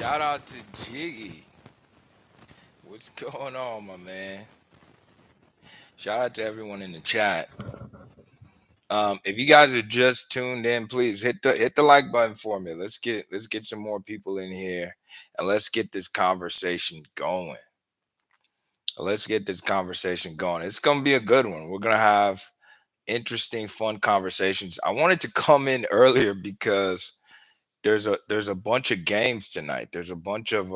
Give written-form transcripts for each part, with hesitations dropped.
Shout out to Jiggy. What's going on, my man? Shout out to everyone in the chat. If you guys are just tuned in, please hit the like button for me. Let's get some more people in here, and let's get this conversation going. Let's get this conversation going. It's gonna be a good one. We're gonna have interesting, fun conversations. I wanted to come in earlier because there's a bunch of games tonight. There's a bunch of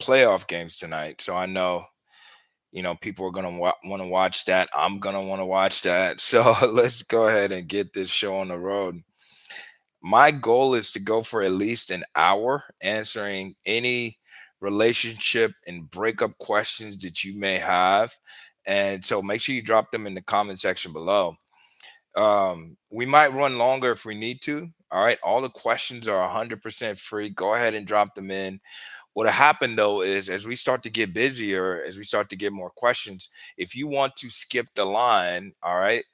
playoff games tonight. So I know people are going to want to watch that. I'm going to want to watch that. So let's go ahead and get this show on the road. My goal is to go for at least an hour answering any relationship and breakup questions that you may have. And so make sure you drop them in the comment section below. We might run longer if we need to. All right, all the questions are 100% free. Go ahead and drop them in. What'll happen though is as we start to get busier, as we start to get more questions, if you want to skip the line, all right,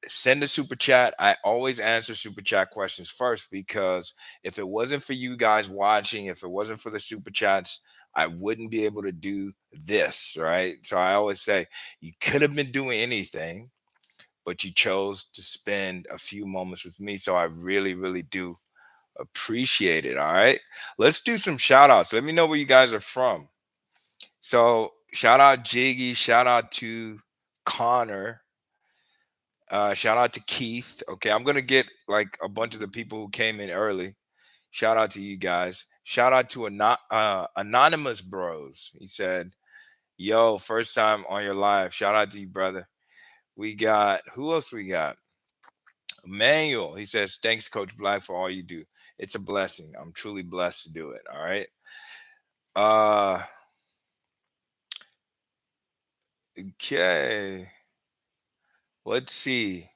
send a super chat. I always answer super chat questions first because if it wasn't for you guys watching, if it wasn't for the super chats, I wouldn't be able to do this, right? So I always say you could have been doing anything, but you chose to spend a few moments with me. So I really, really do appreciate it. All right. Let's do some shout outs. Let me know where you guys are from. So shout out Jiggy. Shout out to Connor. Shout out to Keith. Okay. I'm going to get like a bunch of the people who came in early. Shout out to you guys. Shout out to Anonymous Bros. He said, yo, first time on your live. Shout out to you, brother. We got, who else we got? Manuel, he says, thanks, Coach Black, for all you do. It's a blessing. I'm truly blessed to do it. All right. Uh okay. Let's see.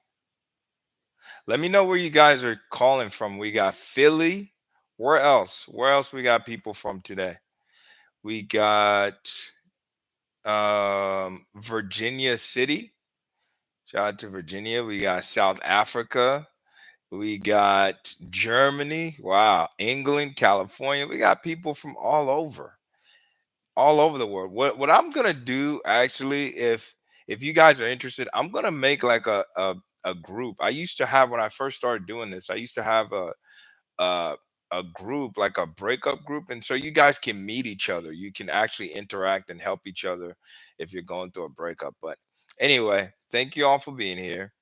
Let me know where you guys are calling from. We got Philly. Where else? Where else we got people from today? We got Virginia City. Shout out to Virginia. We got South Africa. We got Germany. Wow. England, California. We got people from all over the world. What I'm gonna do actually, if you guys are interested, I'm gonna make like a group. I used to have when I first started doing this. I used to have a a group like a breakup group, and so you guys can meet each other. You can actually interact and help each other if you're going through a breakup. But anyway, thank you all for being here.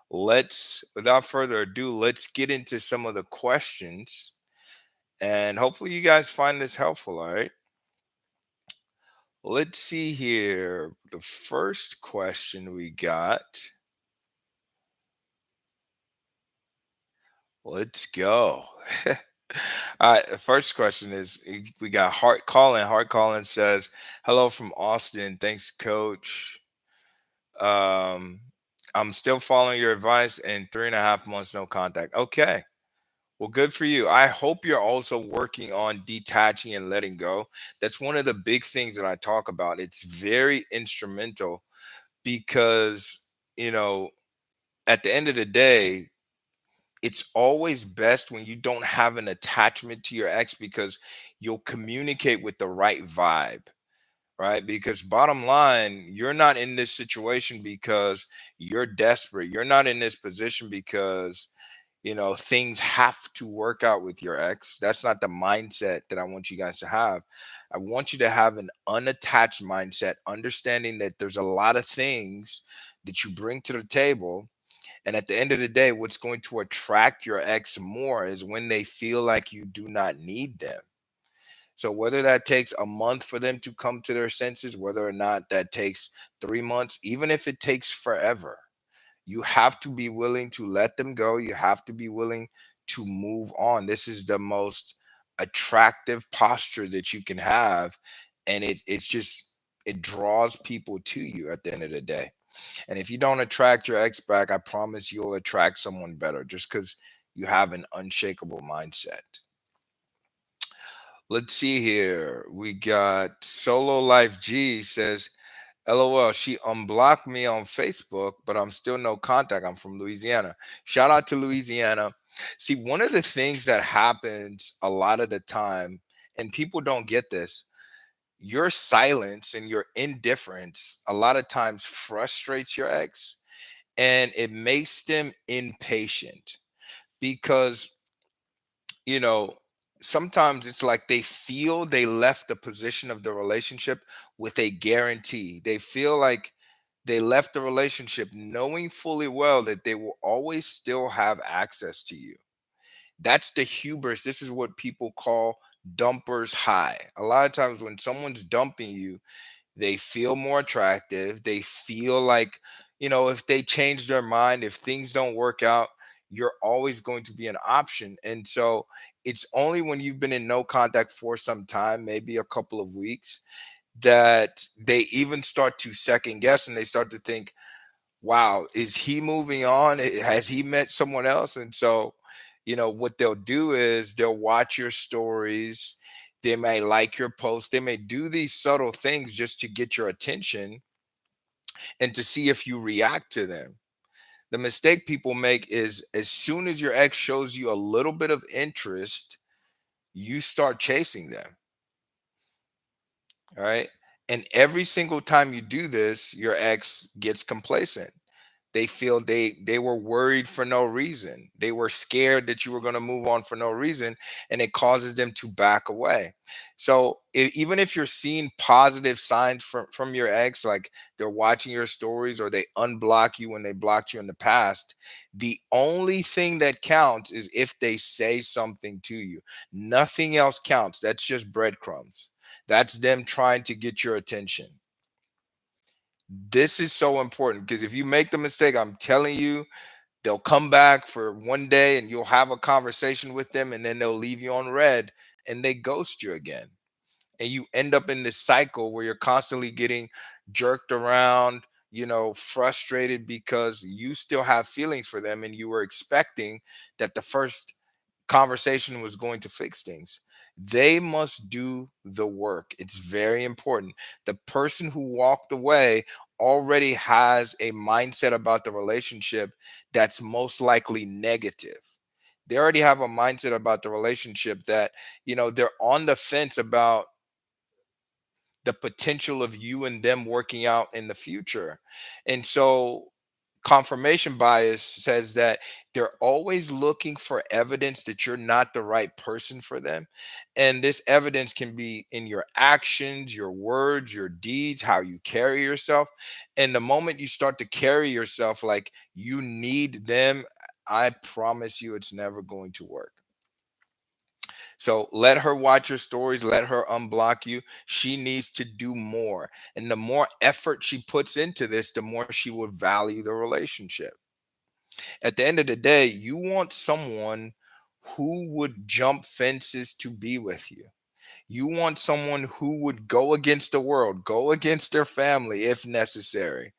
Let's, without further ado, let's get into some of the questions, and hopefully you guys find this helpful. All right. Let's see here. The first question we got. Let's go. All right. The first question is we got Heart Calling. Heart Calling says, hello from Austin. Thanks, coach. Um, I'm still following your advice and 3.5 months, no contact. Okay. Well, good for you. I hope you're also working on detaching and letting go. That's one of the big things that I talk about. It's very instrumental because you know at the end of the day it's always best when you don't have an attachment to your ex because you'll communicate with the right vibe, right? Because bottom line, you're not in this situation because you're desperate. You're not in this position because things have to work out with your ex. That's not the mindset that I want you guys to have. I want you to have an unattached mindset, understanding that there's a lot of things that you bring to the table. And at the end of the day, what's going to attract your ex more is when they feel like you do not need them. So whether that takes a month for them to come to their senses, whether or not that takes 3 months, even if it takes forever, you have to be willing to let them go. You have to be willing to move on. This is the most attractive posture that you can have. And it draws people to you at the end of the day. And if you don't attract your ex back, I promise you'll attract someone better just because you have an unshakable mindset. Let's see here. We got Solo Life G says, LOL, she unblocked me on Facebook, but I'm still no contact. I'm from Louisiana. Shout out to Louisiana. See, one of the things that happens a lot of the time, and people don't get this, your silence and your indifference a lot of times frustrates your ex, and it makes them impatient because, you know, sometimes it's like they feel they left the position of the relationship with a guarantee. They feel like they left the relationship knowing fully well that they will always still have access to you. That's the hubris. This is what people call dumpers high. A lot of times when someone's dumping you, they feel more attractive. They feel like, if they change their mind, if things don't work out, you're always going to be an option. And so it's only when you've been in no contact for some time, maybe a couple of weeks, that they even start to second guess and they start to think, wow, is he moving on? Has he met someone else? And so, what they'll do is they'll watch your stories. They may like your posts. They may do these subtle things just to get your attention and to see if you react to them. The mistake people make is as soon as your ex shows you a little bit of interest, you start chasing them. All right. And every single time you do this, your ex gets complacent. They feel they were worried for no reason. They were scared that you were going to move on for no reason, and it causes them to back away. So even if you're seeing positive signs from your ex, like they're watching your stories or they unblock you when they blocked you in the past, the only thing that counts is if they say something to you. Nothing else counts. That's just breadcrumbs. That's them trying to get your attention. This is so important because if you make the mistake, I'm telling you, they'll come back for one day and you'll have a conversation with them and then they'll leave you on red and they ghost you again. And you end up in this cycle where you're constantly getting jerked around, frustrated because you still have feelings for them and you were expecting that the first conversation was going to fix things. They must do the work. It's very important. The person who walked away already has a mindset about the relationship that's most likely negative. They already have a mindset about the relationship that, they're on the fence about the potential of you and them working out in the future. And so confirmation bias says that they're always looking for evidence that you're not the right person for them. And this evidence can be in your actions, your words, your deeds, how you carry yourself. And the moment you start to carry yourself like you need them, I promise you it's never going to work. So let her watch your stories, let her unblock you. She needs to do more. And the more effort she puts into this, the more she will value the relationship. At the end of the day, you want someone who would jump fences to be with you. You want someone who would go against the world, go against their family if necessary,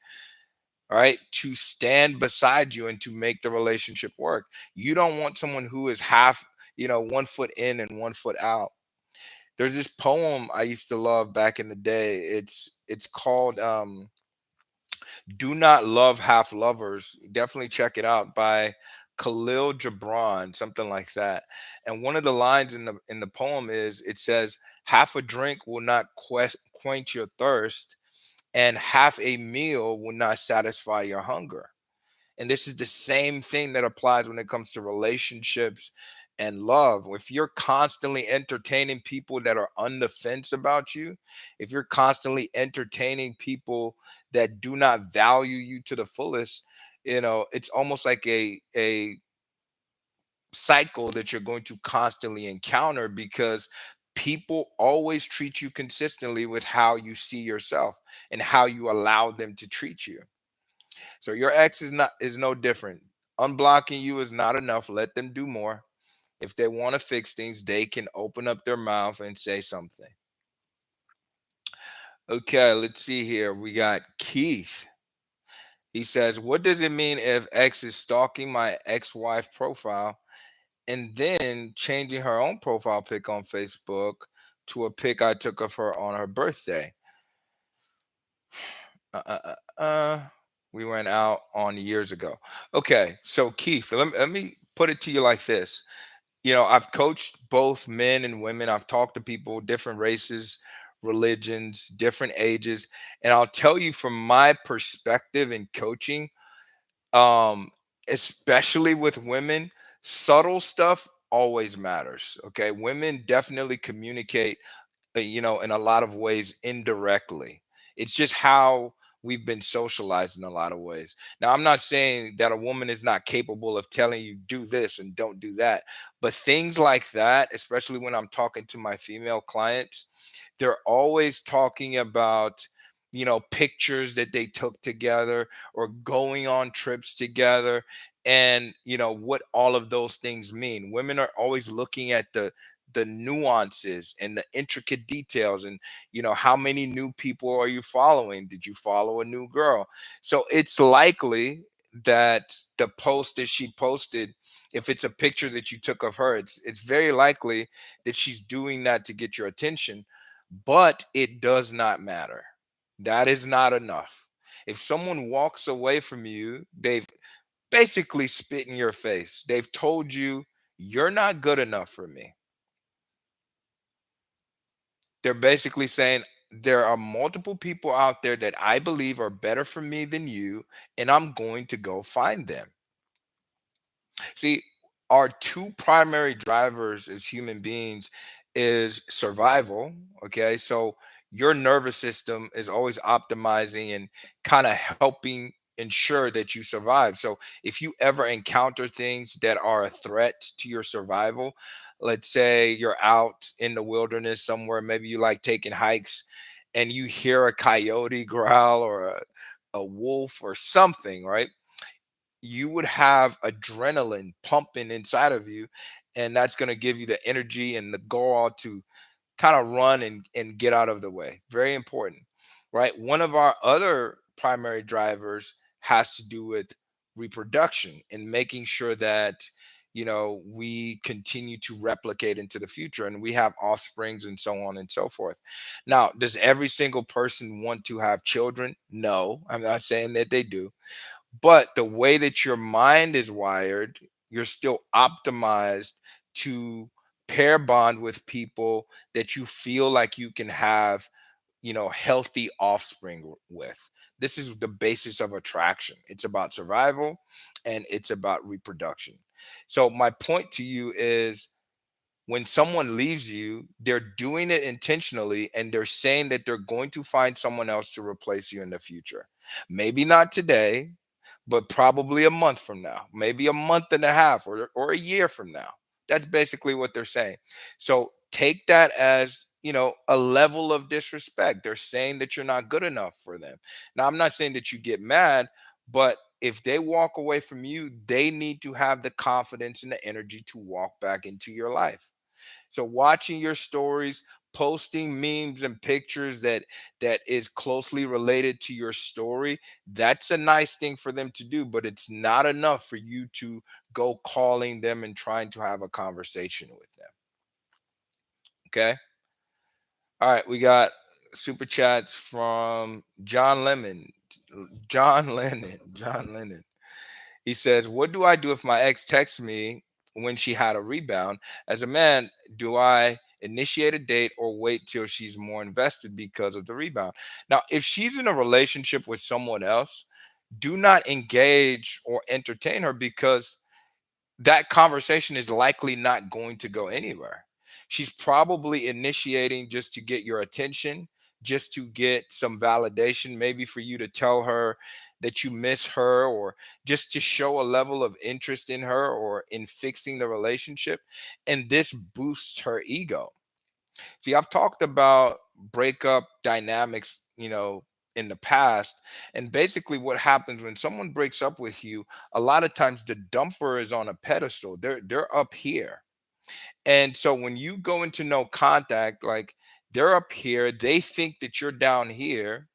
all right, to stand beside you and to make the relationship work. You don't want someone who is half, 1 foot in and 1 foot out. There's this poem I used to love back in the day. It's called "Do Not Love Half Lovers." Definitely check it out by Khalil Gibran, something like that. And one of the lines in the poem is it says, "Half a drink will not quench your thirst, and half a meal will not satisfy your hunger." And this is the same thing that applies when it comes to relationships and love. If you're constantly entertaining people that are on the fence about you, if you're constantly entertaining people that do not value you to the fullest, it's almost like a cycle that you're going to constantly encounter because people always treat you consistently with how you see yourself and how you allow them to treat you. So your ex is no different. Unblocking you is not enough. Let them do more. If they want to fix things, they can open up their mouth and say something. Okay, let's see here. We got Keith. He says, "What does it mean if ex is stalking my ex-wife profile and then changing her own profile pic on Facebook to a pic I took of her on her birthday?" Uh, uh, we went out on years ago. Okay, so Keith, let me put it to you like this. I've coached both men and women. I've talked to people, different races, religions, different ages. And I'll tell you from my perspective in coaching, um, especially with women, subtle stuff always matters. Okay. Women definitely communicate in a lot of ways indirectly. It's just how we've been socialized in a lot of ways. Now, I'm not saying that a woman is not capable of telling you do this and don't do that, but things like that, especially when I'm talking to my female clients, they're always talking about pictures that they took together or going on trips together, and what all of those things mean. Women are always looking at the nuances and the intricate details, and how many new people are you following? Did you follow a new girl? So it's likely that the post that she posted, if it's a picture that you took of her, it's very likely that she's doing that to get your attention. But it does not matter. That is not enough. If someone walks away from you, they've basically spit in your face. They've told you you're not good enough for me. They're basically saying there are multiple people out there that I believe are better for me than you, and I'm going to go find them. See, our two primary drivers as human beings is survival. Okay. So your nervous system is always optimizing and kind of helping ensure that you survive. So if you ever encounter things that are a threat to your survival, let's say you're out in the wilderness somewhere, maybe you like taking hikes, and you hear a coyote growl or a wolf or something, right? You would have adrenaline pumping inside of you, and that's going to give you the energy and the goal to kind of run and get out of the way. Very important, right? One of our other primary drivers has to do with reproduction and making sure that we continue to replicate into the future and we have offsprings and so on and so forth. Now, does every single person want to have children? No, I'm not saying that they do, but the way that your mind is wired, you're still optimized to pair bond with people that you feel like you can have, healthy offspring with. This is the basis of attraction. It's about survival and it's about reproduction. So my point to you is, when someone leaves you, they're doing it intentionally and they're saying that they're going to find someone else to replace you in the future. Maybe not today, but probably a month from now, maybe a month and a half, or a year from now. That's basically what they're saying. So take that as, a level of disrespect. They're saying that you're not good enough for them. Now, I'm not saying that you get mad, but if they walk away from you, they need to have the confidence and the energy to walk back into your life. So watching your stories, posting memes and pictures that is closely related to your story, that's a nice thing for them to do, but it's not enough for you to go calling them and trying to have a conversation with them. Okay? All right, we got super chats from John Lemon. John Lennon. John Lennon. He says, "What do I do if my ex texts me when she had a rebound? As a man, do I initiate a date or wait till she's more invested because of the rebound?" Now, if she's in a relationship with someone else, do not engage or entertain her, because that conversation is likely not going to go anywhere. She's probably initiating just to get your attention, just to get some validation, maybe for you to tell her that you miss her, or just to show a level of interest in her or in fixing the relationship. And this boosts her ego. See, I've talked about breakup dynamics, in the past. And basically, what happens when someone breaks up with you, a lot of times the dumper is on a pedestal. They're up here. And so when you go into no contact, like, they're up here, they think that you're down here.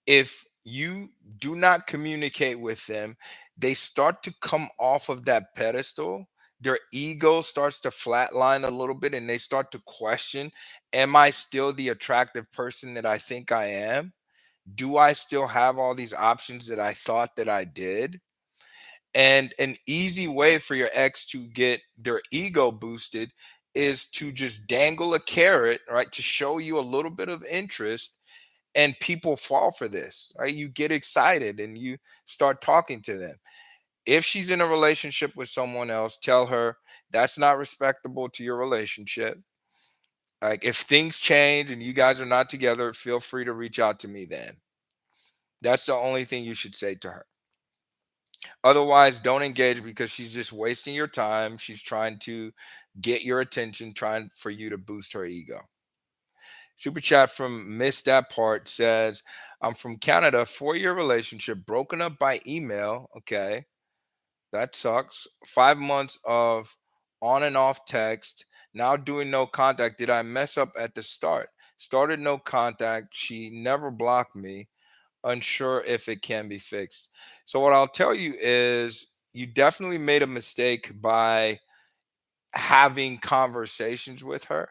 If you do not communicate with them, they start to come off of that pedestal. Their ego starts to flatline a little bit and they start to question, am I still the attractive person that I think I am? Do I still have all these options that I thought that I did? And an easy way for your ex to get their ego boosted is to just dangle a carrot, right? To show you a little bit of interest. And people fall for this, right? You get excited and you start talking to them. If she's in a relationship with someone else, tell her that's not respectable to your relationship. Like, if things change and you guys are not together, feel free to reach out to me then. That's the only thing you should say to her. Otherwise, don't engage because she's just wasting your time. She's trying to get your attention, trying for you to boost her ego. Super chat from Miss That Part says, I'm from Canada, 4-year relationship, broken up by email. Okay, that sucks. 5 months of on and off text. Now doing no contact. Did I mess up at the start? Started no contact. She never blocked me. Unsure if it can be fixed. So, what I'll tell you is you definitely made a mistake by having conversations with her,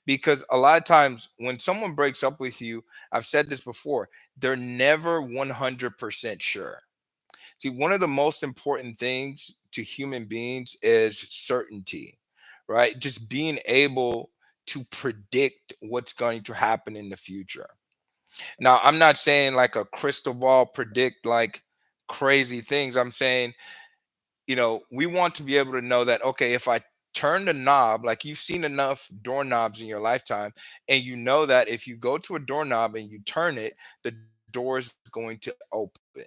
because a lot of times when someone breaks up with you, I've said this before, they're never 100% sure. See, one of the most important things to human beings is certainty, right? Just being able to predict what's going to happen in the future. Now, I'm not saying like a crystal ball predict like crazy things. I'm saying, we want to be able to know that, okay, if I turn the knob, like you've seen enough doorknobs in your lifetime, and you know that if you go to a doorknob and you turn it, the door is going to open,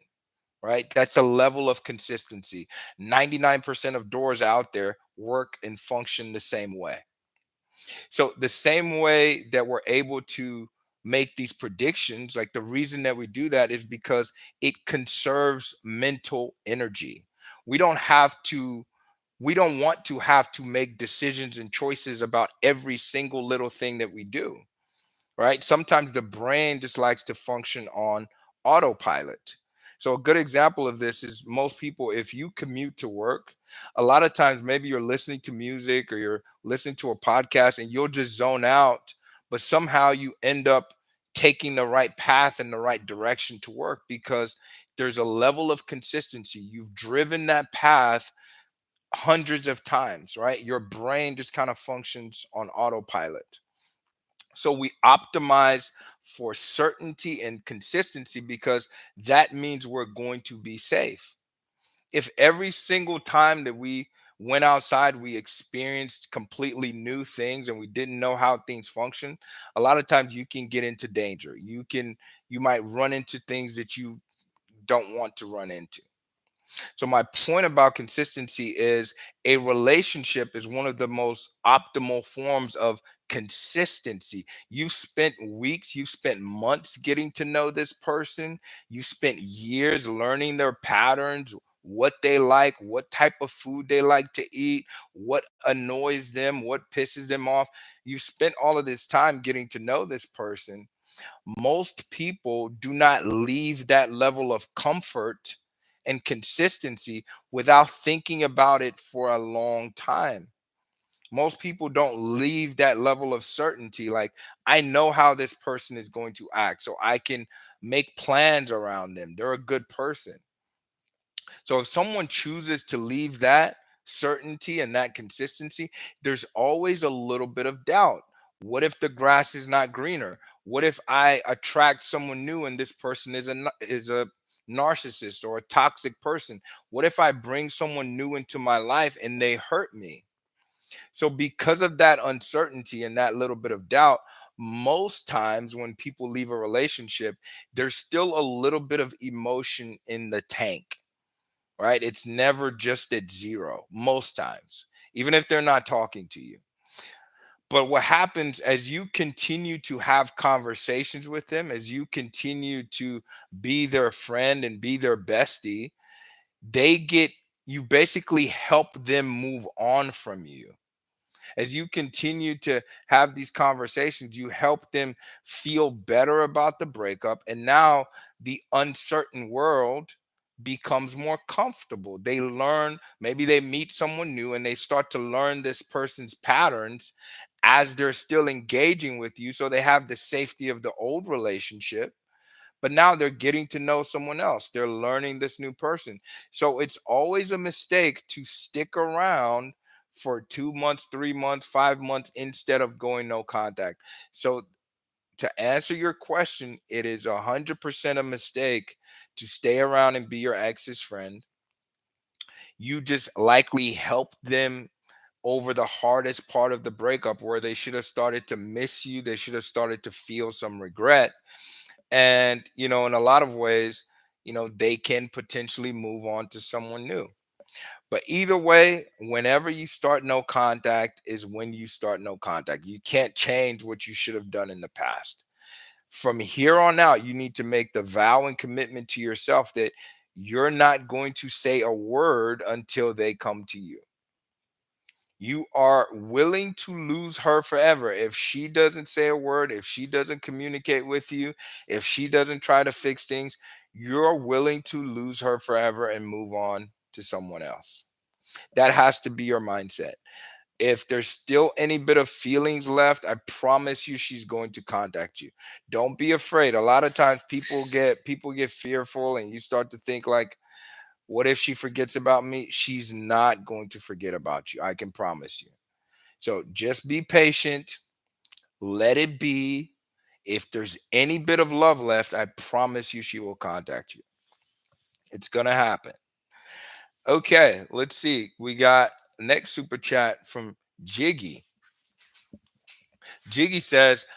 right? That's a level of consistency. 99% of doors out there work and function the same way. So the same way that we're able to make these predictions, like the reason that we do that is because it conserves mental energy. We don't have to we don't want to have to make decisions and choices about every single little thing that we do, right? Sometimes the brain just likes to function on autopilot. So a good example of this is most people, if you commute to work, a lot of times maybe you're listening to music or you're listening to a podcast and you'll just zone out, but somehow you end up taking the right path in the right direction to work because there's a level of consistency. You've driven that path hundreds of times, right? Your brain just kind of functions on autopilot. So we optimize for certainty and consistency because that means we're going to be safe. If every single time that we went outside, we experienced completely new things and we didn't know how things function, a lot of times you can get into danger. You might run into things that you don't want to run into. So my point about consistency is a relationship is one of the most optimal forms of consistency. You've spent weeks, you've spent months getting to know this person. You spent years learning their patterns, what they like, what type of food they like to eat, what annoys them, what pisses them off. You spent all of this time getting to know this person. Most people do not leave that level of comfort and consistency without thinking about it for a long time. Most people don't leave that level of certainty. Like, I know how this person is going to act, so I can make plans around them. They're a good person. So if someone chooses to leave that certainty and that consistency, there's always a little bit of doubt. What if the grass is not greener? What if I attract someone new and this person is a narcissist or a toxic person? What if I bring someone new into my life and they hurt me? So because of that uncertainty and that little bit of doubt, most times when people leave a relationship, there's still a little bit of emotion in the tank, right? It's never just at zero, most times, even if they're not talking to you. But what happens as you continue to have conversations with them, as you continue to be their friend and be their bestie, they get you basically help them move on from you. As you continue to have these conversations, you help them feel better about the breakup. And now the uncertain world becomes more comfortable. They learn, maybe they meet someone new and they start to learn this person's patterns as they're still engaging with you. So they have the safety of the old relationship, but now they're getting to know someone else. They're learning this new person. So it's always a mistake to stick around for 2 months, 3 months, 5 months instead of going no contact. So to answer your question, it is 100% a mistake to stay around and be your ex's friend. You just likely helped them over the hardest part of the breakup where they should have started to miss you. They should have started to feel some regret. And, in a lot of ways, they can potentially move on to someone new. But either way, whenever you start no contact is when you start no contact. You can't change what you should have done in the past. From here on out, you need to make the vow and commitment to yourself that you're not going to say a word until they come to you. You are willing to lose her forever if she doesn't say a word, if she doesn't communicate with you, if she doesn't try to fix things. You're willing to lose her forever and move on to someone else. That has to be your mindset. If there's still any bit of feelings left, I promise you she's going to contact you. Don't be afraid. A lot of times people get fearful and you start to think like, what if she forgets about me? She's not going to forget about you. I can promise you. So just be patient, let it be. If there's any bit of love left, I promise you she will contact you. It's going to happen. Okay, let's see. We got next super chat from Jiggy. Jiggy says,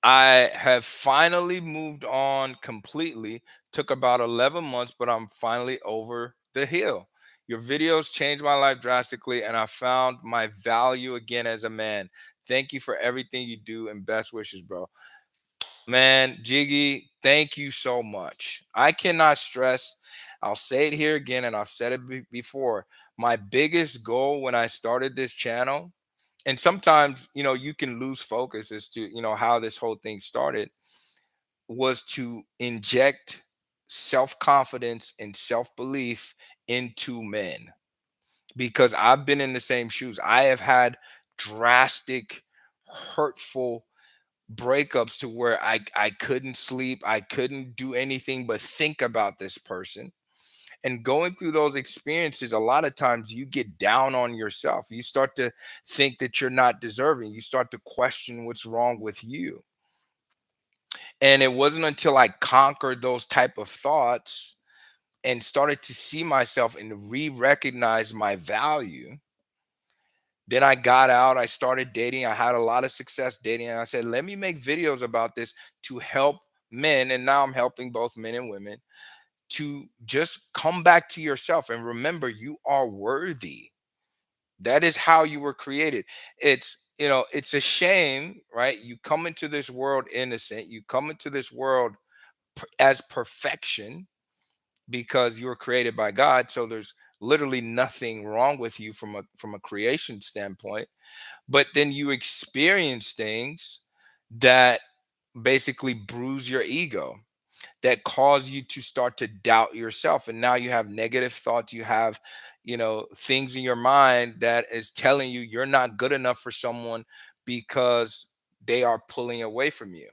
I have finally moved on completely. Took about 11 months, but I'm finally over the hill. Your videos changed my life drastically, and I found my value again as a man. Thank you for everything you do, and best wishes, bro. Man, Jiggy, thank you so much. I cannot stress, I'll say it here again, and I've said it before. My biggest goal when I started this channel, and sometimes, you can lose focus as to, how this whole thing started, was to inject self-confidence and self-belief into men, because I've been in the same shoes. I have had drastic, hurtful breakups to where I couldn't sleep, I couldn't do anything but think about this person. And going through those experiences, a lot of times you get down on yourself. You start to think that you're not deserving. You start to question what's wrong with you. And it wasn't until I conquered those type of thoughts and started to see myself and re-recognize my value. Then I got out, I started dating. I had a lot of success dating. And I said, let me make videos about this to help men. And now I'm helping both men and women to just come back to yourself and remember you are worthy. That is how you were created. It's a shame, right? You come into this world innocent, you come into this world as perfection because you were created by God. So there's literally nothing wrong with you from a creation standpoint. But then you experience things that basically bruise your ego, that cause you to start to doubt yourself, and now you have negative thoughts. You have things in your mind that is telling you you're not good enough for someone because they are pulling away from you.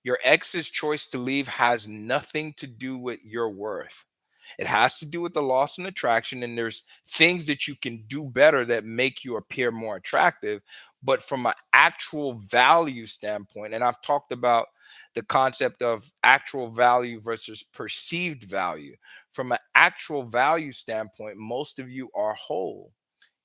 Your ex's choice to leave has nothing to do with your worth. It has to do with the loss and attraction, and there's things that you can do better that make you appear more attractive. But from an actual value standpoint, and I've talked about the concept of actual value versus perceived value. From an actual value standpoint, most of you are whole.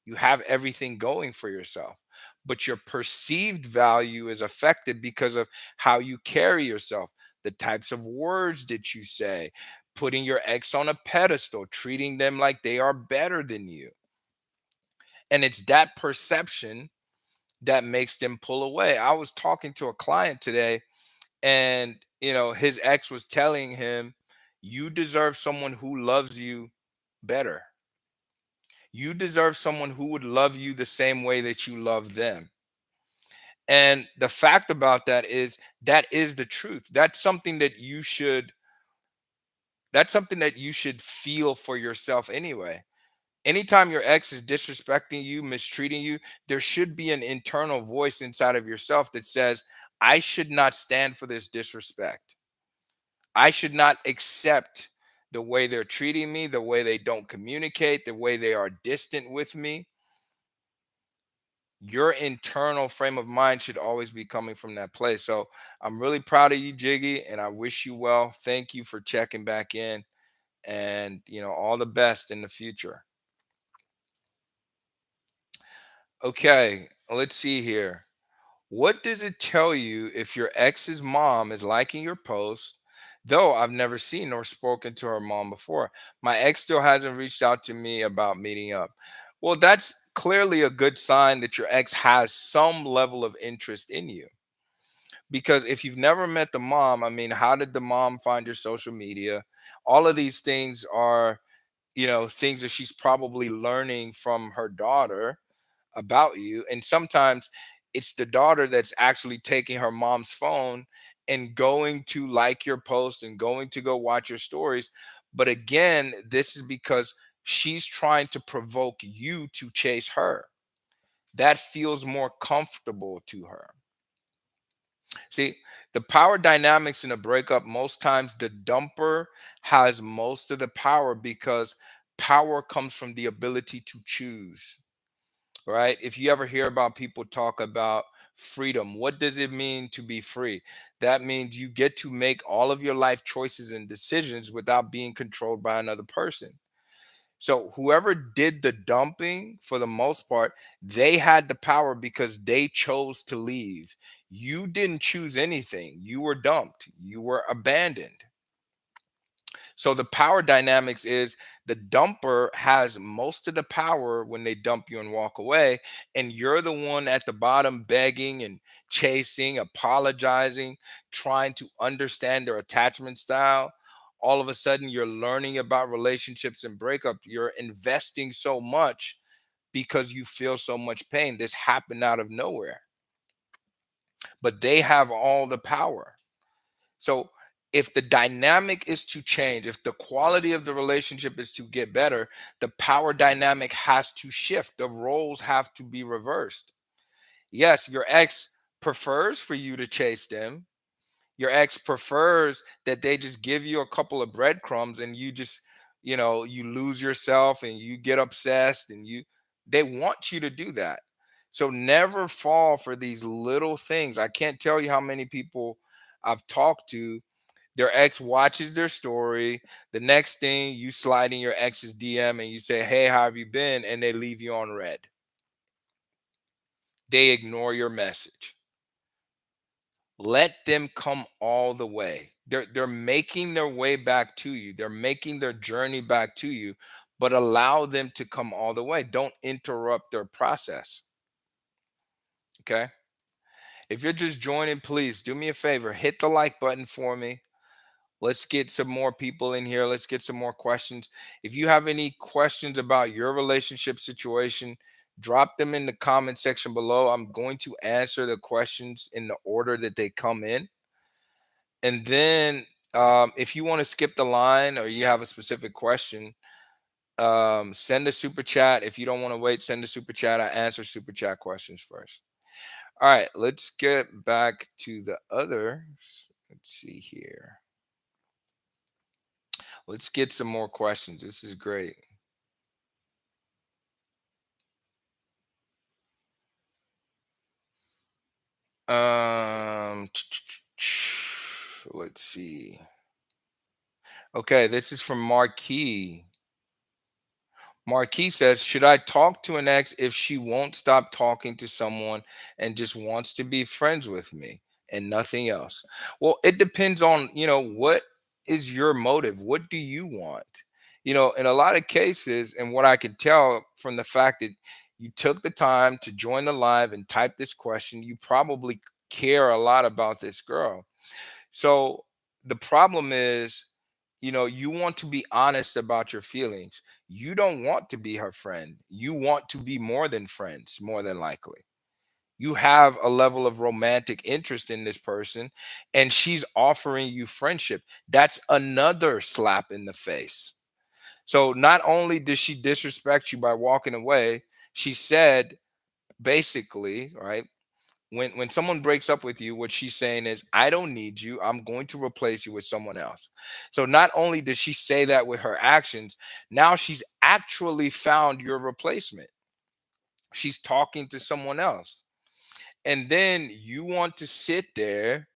You have everything going for yourself, but your perceived value is affected because of how you carry yourself, the types of words that you say, putting your ex on a pedestal, treating them like they are better than you. And it's that perception that makes them pull away. I was talking to a client today, and his ex was telling him, you deserve someone who loves you better. You deserve someone who would love you the same way that you love them. And the fact about that is the truth. That's something that you should feel for yourself anyway. Anytime your ex is disrespecting you, mistreating you, there should be an internal voice inside of yourself that says, I should not stand for this disrespect. I should not accept the way they're treating me, the way they don't communicate, the way they are distant with me. Your internal frame of mind should always be coming from that place. So I'm really proud of you, Jiggy, and I wish you well. Thank you for checking back in, and all the best in the future. Okay, let's see here. What does it tell you if your ex's mom is liking your post? Though I've never seen or spoken to her mom before. My ex still hasn't reached out to me about meeting up. Well, that's clearly a good sign that your ex has some level of interest in you. Because if you've never met the mom, I mean, how did the mom find your social media? All of these things are, things that she's probably learning from her daughter about you. And sometimes it's the daughter that's actually taking her mom's phone and going to like your post and going to go watch your stories. But again, this is because she's trying to provoke you to chase her. That feels more comfortable to her. See, the power dynamics in a breakup, most times the dumper has most of the power because power comes from the ability to choose, right? If you ever hear about people talk about freedom, what does it mean to be free? That means you get to make all of your life choices and decisions without being controlled by another person. So whoever did the dumping, for the most part, they had the power because they chose to leave. You didn't choose anything. You were dumped. You were abandoned. So the power dynamics is the dumper has most of the power when they dump you and walk away, and you're the one at the bottom begging and chasing, apologizing, trying to understand their attachment style. All of a sudden, you're learning about relationships and breakup. You're investing so much because you feel so much pain. This happened out of nowhere, but they have all the power. So if the dynamic is to change, if the quality of the relationship is to get better, the power dynamic has to shift. The roles have to be reversed. Yes, your ex prefers for you to chase them. Your ex prefers that they just give you a couple of breadcrumbs and you just, you lose yourself and you get obsessed and they want you to do that. So never fall for these little things. I can't tell you how many people I've talked to, their ex watches their story. The next thing, you slide in your ex's DM and you say, "Hey, how have you been?" And they leave you on red. They ignore your message. Let them come all the way. They're making their way back to you. They're making their journey back to you, but allow them to come all the way. Don't interrupt their process. Okay? If you're just joining, please do me a favor, hit the like button for me. Let's get some more people in here. Let's get some more questions. If you have any questions about your relationship situation, drop them in the comment section below. I'm going to answer the questions in the order that they come in. And then if you want to skip the line or you have a specific question, send a super chat. If you don't want to wait, send a super chat. I answer super chat questions first. All right, let's get back to the others. Let's see here. Let's get some more questions. This is great. Um, let's see. Okay, this is from Marquis. Marquis says, "Should I talk to an ex if she won't stop talking to someone and just wants to be friends with me and nothing else?" Well, it depends on, what is your motive? What do you want? In a lot of cases, and what I can tell from the fact that you took the time to join the live and type this question, you probably care a lot about this girl. So the problem is, you want to be honest about your feelings. You don't want to be her friend. You want to be more than friends, more than likely. You have a level of romantic interest in this person, and she's offering you friendship. That's another slap in the face. So not only did she disrespect you by walking away, she said, basically, right? When someone breaks up with you, what she's saying is, I don't need you, I'm going to replace you with someone else. So not only does she say that with her actions, now she's actually found your replacement. She's talking to someone else. And then you want to sit there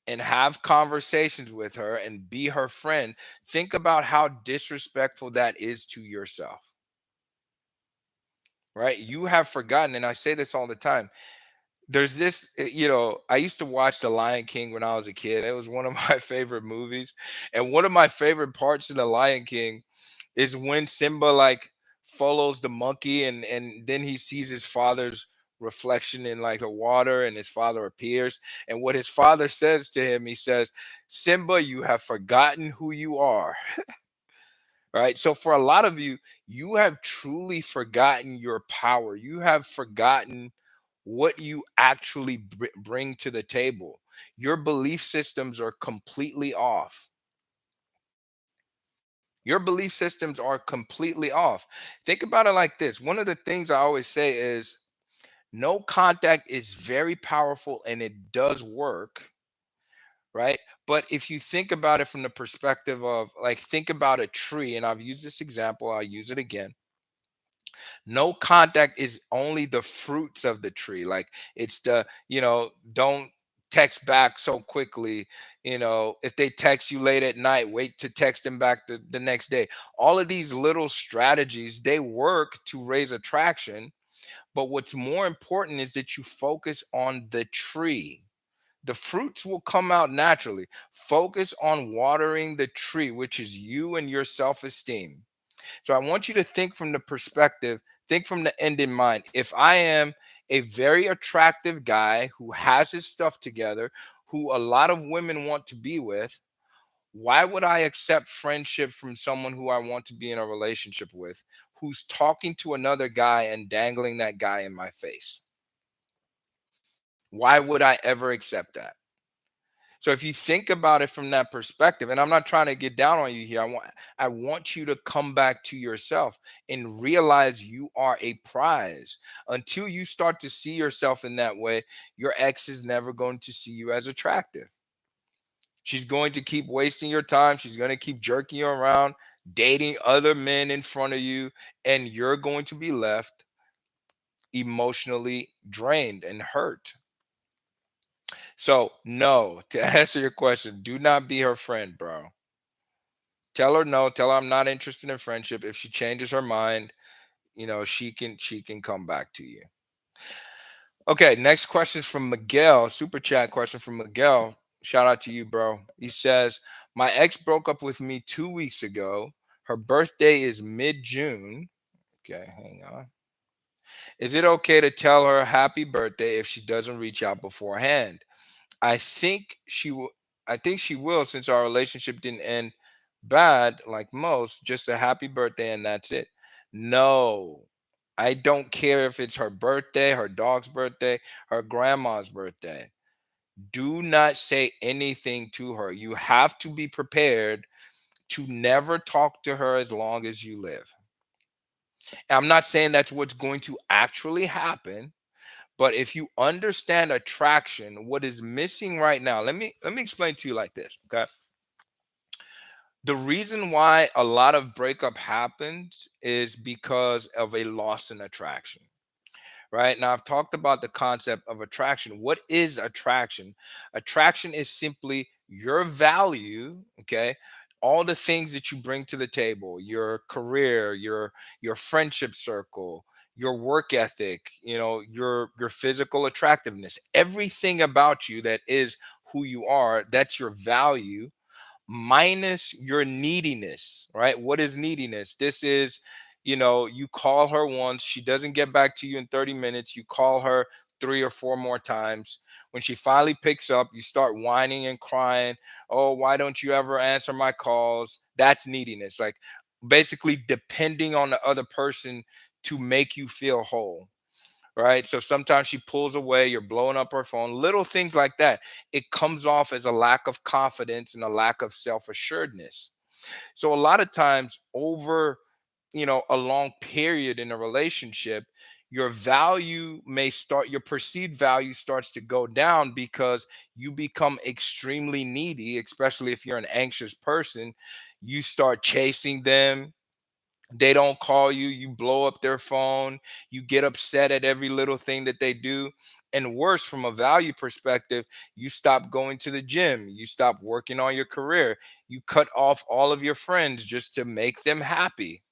and have conversations with her and be her friend. Think about how disrespectful that is to yourself, right? You have forgotten, and I say this all the time. There's this, I used to watch The Lion King when I was a kid. It was one of my favorite movies. And one of my favorite parts in The Lion King is when Simba like follows the monkey, and then he sees his father's reflection in like the water, and his father appears. And what his father says to him, he says, Simba, you have forgotten who you are. Right? So for a lot of you, you have truly forgotten your power. You have forgotten what you actually bring to the table. Your belief systems are completely off. Your belief systems are completely off. Think about it like this. One of the things I always say is no contact is very powerful and it does work, right? But if you think about it from the perspective of, like, think about a tree, and I've used this example, I'll use it again. No contact is only the fruits of the tree. Like, it's the, don't text back so quickly. If they text you late at night, wait to text them back the next day. All of these little strategies, they work to raise attraction. But what's more important is that you focus on the tree. The fruits will come out naturally. Focus on watering the tree, which is you and your self esteem. So I want you to think from the perspective, think from the end in mind. If I am a very attractive guy who has his stuff together, who a lot of women want to be with, why would I accept friendship from someone who I want to be in a relationship with, who's talking to another guy and dangling that guy in my face? Why would I ever accept that? So if you think about it from that perspective, and I'm not trying to get down on you here, I want you to come back to yourself and realize you are a prize. Until you start to see yourself in that way, your ex is never going to see you as attractive. She's going to keep wasting your time. She's going to keep jerking you around, dating other men in front of you, and you're going to be left emotionally drained and hurt. So, no, to answer your question, do not be her friend, bro. Tell her no, tell her I'm not interested in friendship. If she changes her mind, she can come back to you. Okay, next question is from Miguel, super chat question from Miguel. Shout out to you, bro. He says, "My ex broke up with me 2 weeks ago. Her birthday is mid-June." Okay, hang on. "Is it okay to tell her happy birthday if she doesn't reach out beforehand? I think she will. I think she will, since our relationship didn't end bad like most. Just a happy birthday and that's it." No, I don't care if it's her birthday, her dog's birthday, her grandma's birthday. Do not say anything to her. You have to be prepared to never talk to her as long as you live. I'm not saying that's what's going to actually happen, but if you understand attraction, what is missing right now, let me explain to you like this, okay? The reason why a lot of breakup happens is because of a loss in attraction. Right now, I've talked about the concept of attraction. What is attraction? Attraction is simply your value, okay? All the things that you bring to the table, your career, your friendship circle, your work ethic, your physical attractiveness, everything about you that is who you are, that's your value, minus your neediness, right? What is neediness? This is, you call her once, she doesn't get back to you in 30 minutes, you call her 3 or 4 more times. When she finally picks up, you start whining and crying. Oh, why don't you ever answer my calls? That's neediness. Like, basically depending on the other person to make you feel whole, right? So sometimes she pulls away, you're blowing up her phone, little things like that. It comes off as a lack of confidence and a lack of self assuredness. So a lot of times, over a long period in a relationship, your value may start, your perceived value starts to go down because you become extremely needy, especially if you're an anxious person. You start chasing them. They don't call you, you blow up their phone, you get upset at every little thing that they do. And worse, from a value perspective, you stop going to the gym, you stop working on your career, you cut off all of your friends just to make them happy.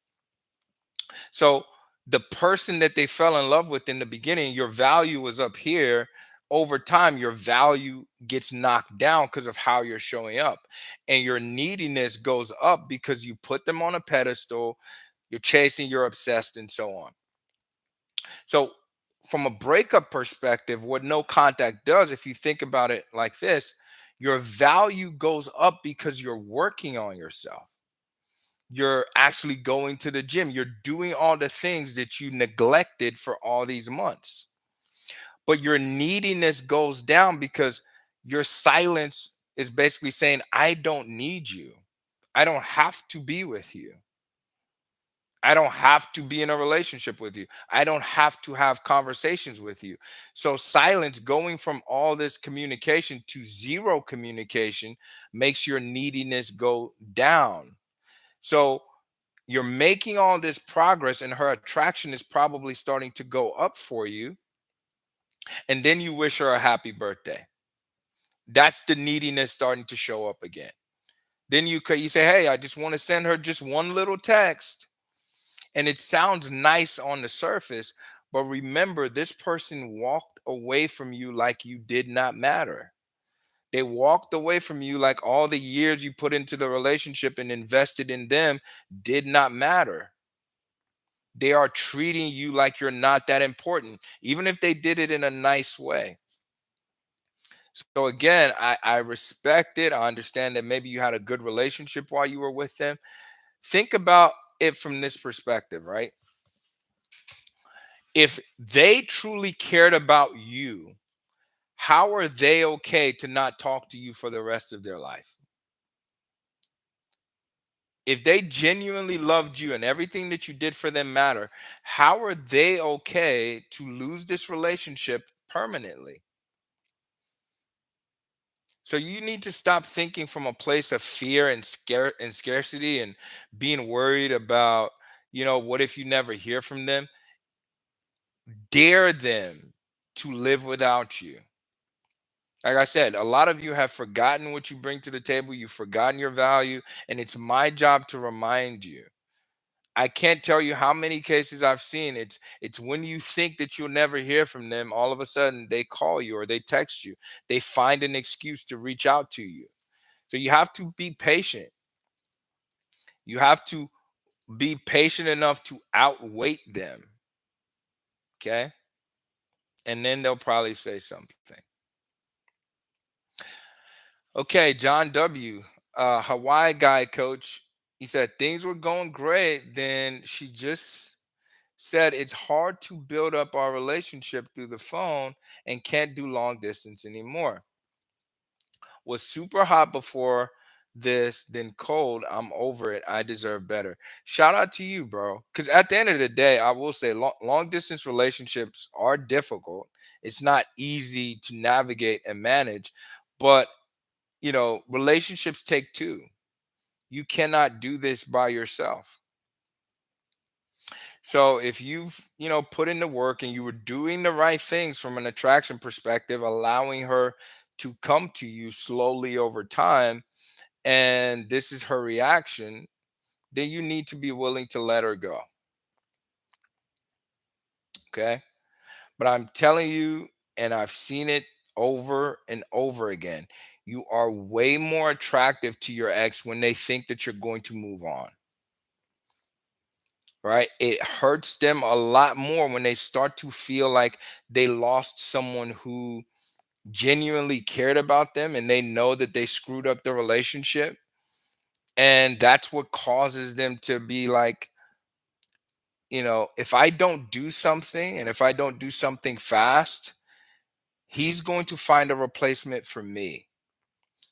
So the person that they fell in love with in the beginning, your value was up here. Over time, your value gets knocked down because of how you're showing up. And your neediness goes up because you put them on a pedestal, you're chasing, you're obsessed, and so on. So, from a breakup perspective, what no contact does, if you think about it like this, your value goes up because you're working on yourself. You're actually going to the gym. You're doing all the things that you neglected for all these months. But your neediness goes down because your silence is basically saying, I don't need you. I don't have to be with you. I don't have to be in a relationship with you. I don't have to have conversations with you. So, silence, going from all this communication to zero communication, makes your neediness go down. So, you're making all this progress, and her attraction is probably starting to go up for you. And then you wish her a happy birthday. That's the neediness starting to show up again. Then you say, hey, I just want to send her just one little text. And it sounds nice on the surface, but remember, this person walked away from you like you did not matter. They walked away from you like all the years you put into the relationship and invested in them did not matter. They are treating you like you're not that important, even if they did it in a nice way. So again, I respect it. I understand that maybe you had a good relationship while you were with them. Think about it from this perspective, right? If they truly cared about you, how are they okay to not talk to you for the rest of their life? If they genuinely loved you and everything that you did for them matter, how are they okay to lose this relationship permanently? So you need to stop thinking from a place of fear and scarcity and being worried about, what if you never hear from them? Dare them to live without you. Like I said, a lot of you have forgotten what you bring to the table. You've forgotten your value, and it's my job to remind you. I can't tell you how many cases I've seen. It's when you think that you'll never hear from them, all of a sudden they call you or they text you. They find an excuse to reach out to you. So you have to be patient. You have to be patient enough to outwait them. Okay? And then they'll probably say something. Okay, John W. Hawaii guy coach. He said things were going great. Then she just said it's hard to build up our relationship through the phone and can't do long distance anymore. Was super hot before this, then cold. I'm over it. I deserve better. Shout out to you, bro. Because at the end of the day, I will say long distance relationships are difficult. It's not easy to navigate and manage, but relationships take two. You cannot do this by yourself. So if you've, put in the work and you were doing the right things from an attraction perspective, allowing her to come to you slowly over time, and this is her reaction, then you need to be willing to let her go. Okay. But I'm telling you, and I've seen it over and over again, you are way more attractive to your ex when they think that you're going to move on. Right? It hurts them a lot more when they start to feel like they lost someone who genuinely cared about them and they know that they screwed up the relationship. And that's what causes them to be like, if I don't do something and if I don't do something fast, he's going to find a replacement for me.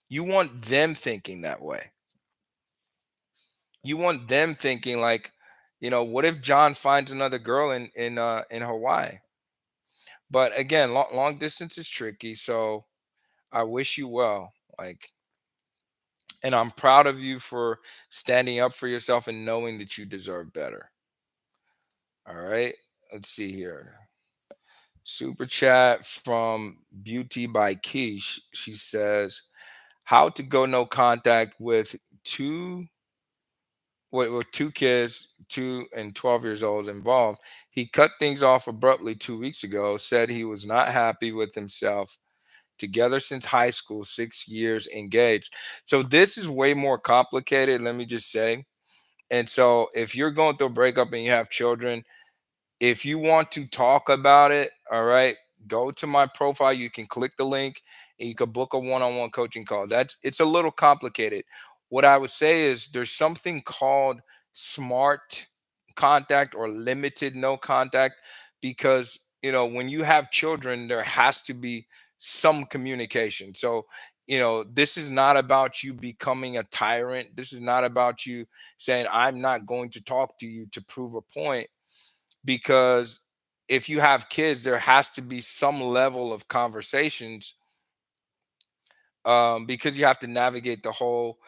You want them thinking that way. You want them thinking like, What if John finds another girl in Hawaii? But again, long distance is tricky. So I wish you well. Like, and I'm proud of you for standing up for yourself and knowing that you deserve better. All right. Let's see here. Super chat from Beauty by Keish. She says, "How to go no contact with two kids, 2 and 12 years old involved. He cut things off abruptly 2 weeks ago. Said he was not happy with himself. Together since high school, 6 years engaged." So this is way more complicated. Let me just say. And so if you're going through a breakup and you have children, if you want to talk about it, all right, go to my profile. You can click the link and you can book a one-on-one coaching call. That's It's a little complicated. What I would say is there's something called smart contact or limited no contact, because when you have children, there has to be some communication. So this is not about you becoming a tyrant. This is not about you saying I'm not going to talk to you to prove a point, because if you have kids, there has to be some level of conversations, because you have to navigate the whole,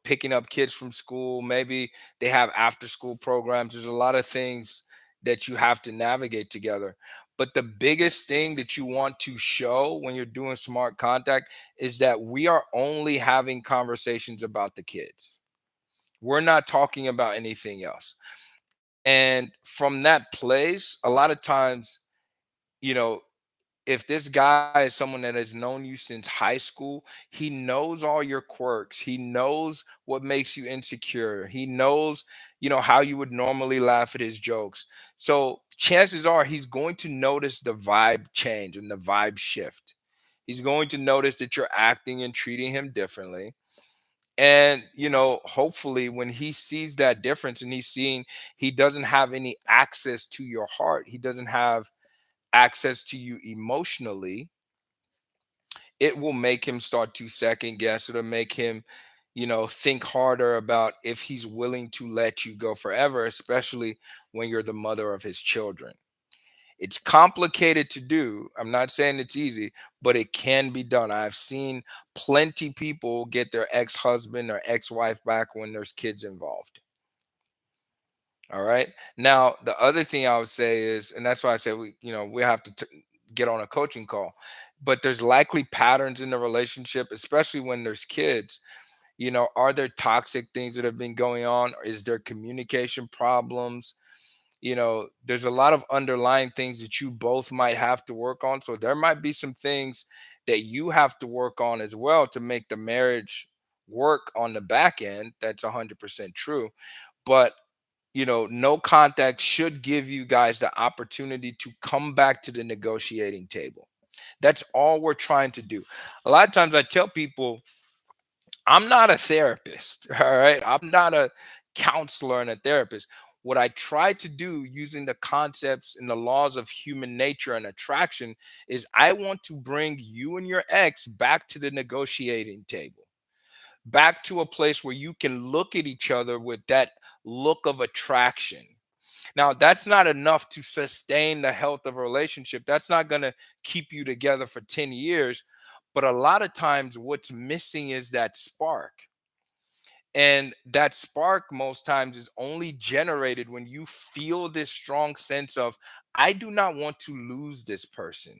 picking up kids from school. Maybe they have after school programs. There's a lot of things that you have to navigate together. But the biggest thing that you want to show when you're doing smart contact is that we are only having conversations about the kids. We're not talking about anything else. And from that place, a lot of times, you know, if this guy is someone that has known you since high school, he knows all your quirks. He knows what makes you insecure. He knows, how you would normally laugh at his jokes. So chances are he's going to notice the vibe change and the vibe shift. He's going to notice that you're acting and treating him differently. And hopefully when he sees that difference and he's seeing he doesn't have any access to your heart, he doesn't have access to you emotionally, it will make him start to second guess. It'll make him think harder about if he's willing to let you go forever, especially when you're the mother of his children. It's complicated to do. I'm not saying it's easy, but it can be done. I've seen plenty people get their ex-husband or ex-wife back when there's kids involved. All right. Now, the other thing I would say is, and that's why I say we have to get on a coaching call. But there's likely patterns in the relationship, especially when there's kids. Are there toxic things that have been going on? Or is there communication problems? There's a lot of underlying things that you both might have to work on. So there might be some things that you have to work on as well to make the marriage work on the back end. That's 100% true. But no contact should give you guys the opportunity to come back to the negotiating table. That's all we're trying to do. A lot of times I tell people, I'm not a therapist. All right. I'm not a counselor and a therapist. What I try to do using the concepts and the laws of human nature and attraction is I want to bring you and your ex back to the negotiating table, back to a place where you can look at each other with that look of attraction. Now, that's not enough to sustain the health of a relationship. That's not going to keep you together for 10 years. But a lot of times, what's missing is that spark. And that spark, most times, is only generated when you feel this strong sense of, I do not want to lose this person.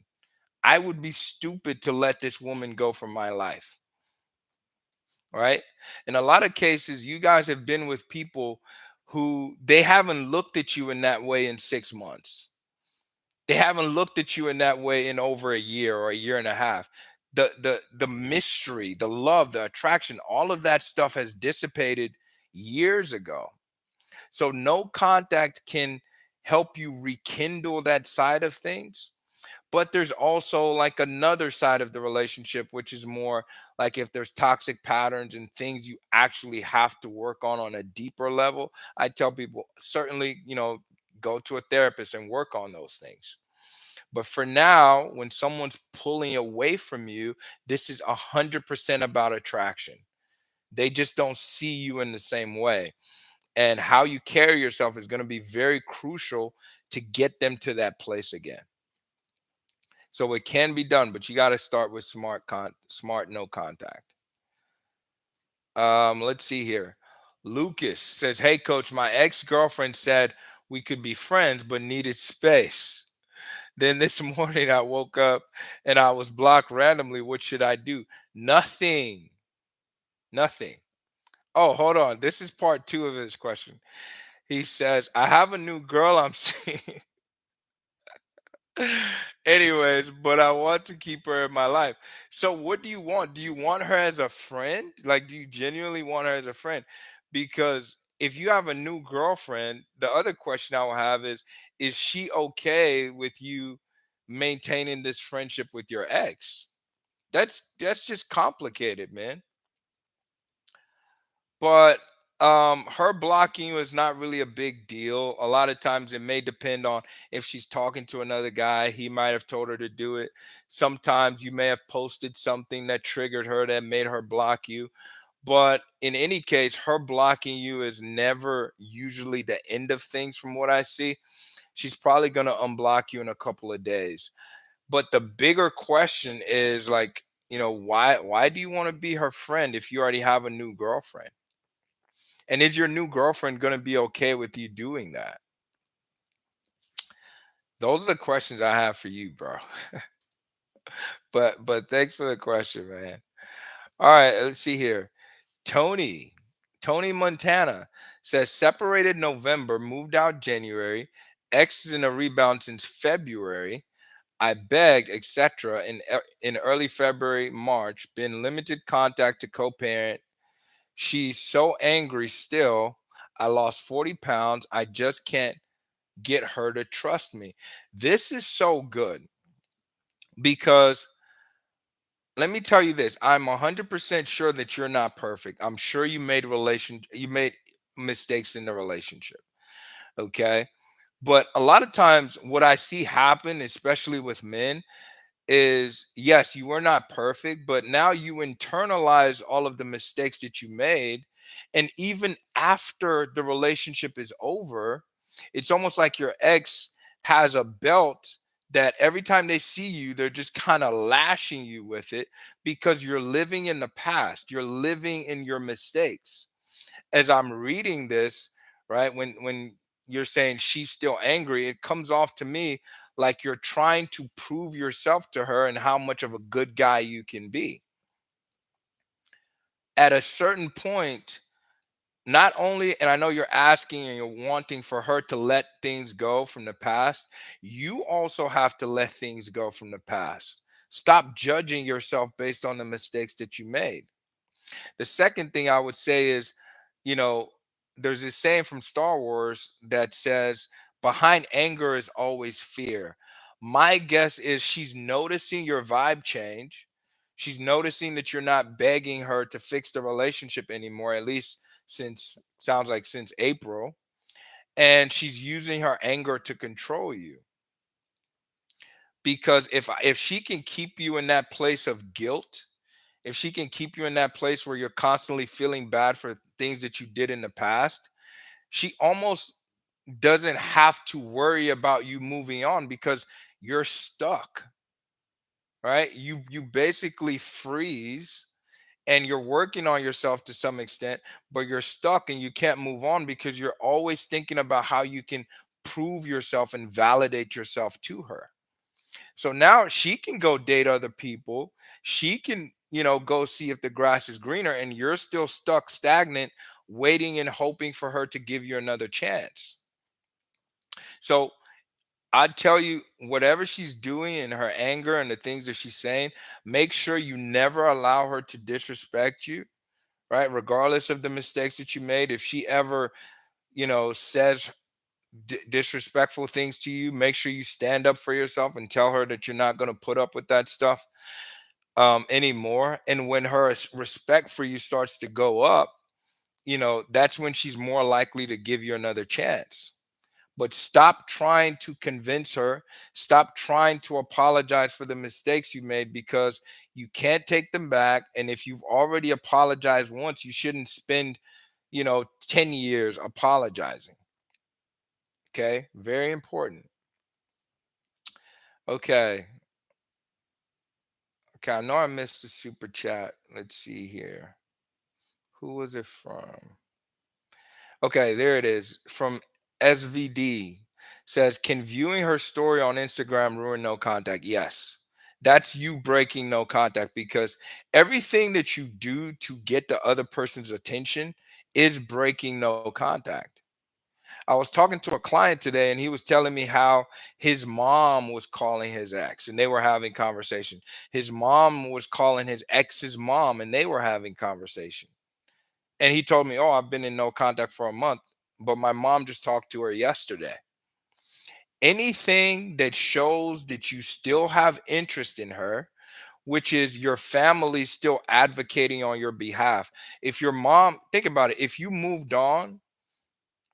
I would be stupid to let this woman go from my life. Right. In a lot of cases, you guys have been with people who they haven't looked at you in that way in 6 months. They haven't looked at you in that way in over a year or a year and a half. The mystery, the love, the attraction, all of that stuff has dissipated years ago. So no contact can help you rekindle that side of things. But there's also like another side of the relationship, which is more like if there's toxic patterns and things you actually have to work on a deeper level. I tell people, certainly, go to a therapist and work on those things. But for now, when someone's pulling away from you, this is 100% about attraction. They just don't see you in the same way. And how you carry yourself is going to be very crucial to get them to that place again. So it can be done, but you got to start with smart no contact. Let's see here. Lucas says, "Hey coach, my ex-girlfriend said we could be friends but needed space. Then this morning I woke up and I was blocked randomly. What should I do?" Nothing. Nothing. Oh, hold on. This is part 2 of his question. He says, "I have a new girl I'm seeing." Anyways, but I want to keep her in my life. So what do you want? Do you want her as a friend? Like, do you genuinely want her as a friend? Because if you have a new girlfriend, the other question I will have is she okay with you maintaining this friendship with your ex? That's just complicated, man. But her blocking you is not really a big deal. A lot of times it may depend on if she's talking to another guy, he might have told her to do it. Sometimes you may have posted something that triggered her that made her block you. But in any case, her blocking you is never usually the end of things from what I see. She's probably going to unblock you in a couple of days. But the bigger question is, like, why do you want to be her friend if you already have a new girlfriend? And is your new girlfriend going to be okay with you doing that? Those are the questions I have for you, bro. But thanks for the question, man. All right, let's see here. Tony, Tony Montana says separated November, moved out January, X is in a rebound since February. I begged, etc. In early February, March, been limited contact to co-parent. She's so angry still. I lost 40 pounds. I just can't get her to trust me. This is so good because let me tell you this. I'm 100% sure that you're not perfect. I'm sure you made mistakes in the relationship, okay? But a lot of times what I see happen, especially with men, is yes, you were not perfect, but now you internalize all of the mistakes that you made. And even after the relationship is over, it's almost like your ex has a belt that every time they see you, they're just kind of lashing you with it because you're living in the past, you're living in your mistakes. As I'm reading this, right, when you're saying she's still angry, it comes off to me like you're trying to prove yourself to her and how much of a good guy you can be. At a certain point, not only, and I know you're asking and you're wanting for her to let things go from the past, you also have to let things go from the past. Stop judging yourself based on the mistakes that you made. The second thing I would say is, you know, there's this saying from Star Wars that says, behind anger is always fear. My guess is she's noticing your vibe change. She's noticing that you're not begging her to fix the relationship anymore, at least since sounds like since April. And she's using her anger to control you. Because if she can keep you in that place of guilt, if she can keep you in that place where you're constantly feeling bad for things that you did in the past, she almost doesn't have to worry about you moving on because you're stuck, right? You basically freeze and you're working on yourself to some extent, but you're stuck and you can't move on because you're always thinking about how you can prove yourself and validate yourself to her. So now she can go date other people. She can, go see if the grass is greener, and you're still stuck stagnant, waiting and hoping for her to give you another chance. So I tell you, whatever she's doing in her anger and the things that she's saying, make sure you never allow her to disrespect you, right? Regardless of the mistakes that you made. If she ever, says disrespectful things to you, make sure you stand up for yourself and tell her that you're not going to put up with that stuff anymore. And when her respect for you starts to go up, that's when she's more likely to give you another chance. But stop trying to convince her. Stop trying to apologize for the mistakes you made because you can't take them back. And if you've already apologized once, you shouldn't spend, 10 years apologizing. Okay, very important. Okay, okay, I know I missed the super chat. Let's see here. Who was it from? Okay, there it is. From SVD, says, can viewing her story on Instagram ruin no contact? Yes. That's you breaking no contact, because everything that you do to get the other person's attention is breaking no contact. I was talking to a client today and he was telling me how his mom was calling his ex and they were having conversation. His mom was calling his ex's mom and they were having conversation. And he told me, "Oh, I've been in no contact for a month, but my mom just talked to her yesterday." Anything that shows that you still have interest in her, which is your family still advocating on your behalf. If your mom, think about it, if you moved on,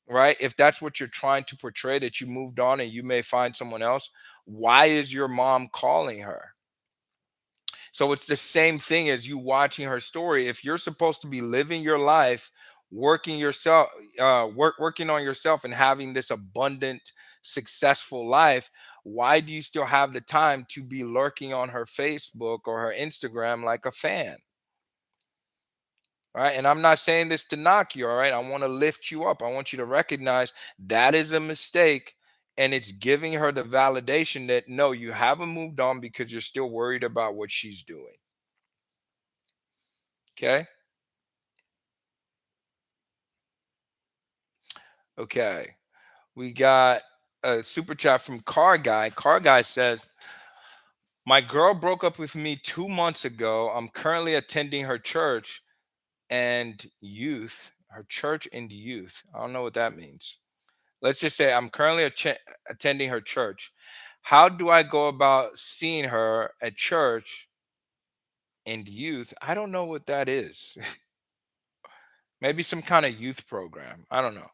right? If that's what you're trying to portray, that you moved on and you may find someone else, why is your mom calling her? So it's the same thing as you watching her story. If you're supposed to be living your life, working yourself, working on yourself, and having this abundant, successful life, why do you still have the time to be lurking on her Facebook or her Instagram like a fan? All right. And I'm not saying this to knock you. All right. I want to lift you up. I want you to recognize that is a mistake. And it's giving her the validation that no, you haven't moved on because you're still worried about what she's doing. Okay. Okay. We got a super chat from Car Guy. Car Guy says, my girl broke up with me 2 months ago. I'm currently attending her church and youth, her church and youth. I don't know what that means. Let's just say I'm currently attending her church. How do I go about seeing her at church and youth? I don't know what that is. Maybe some kind of youth program. I don't know.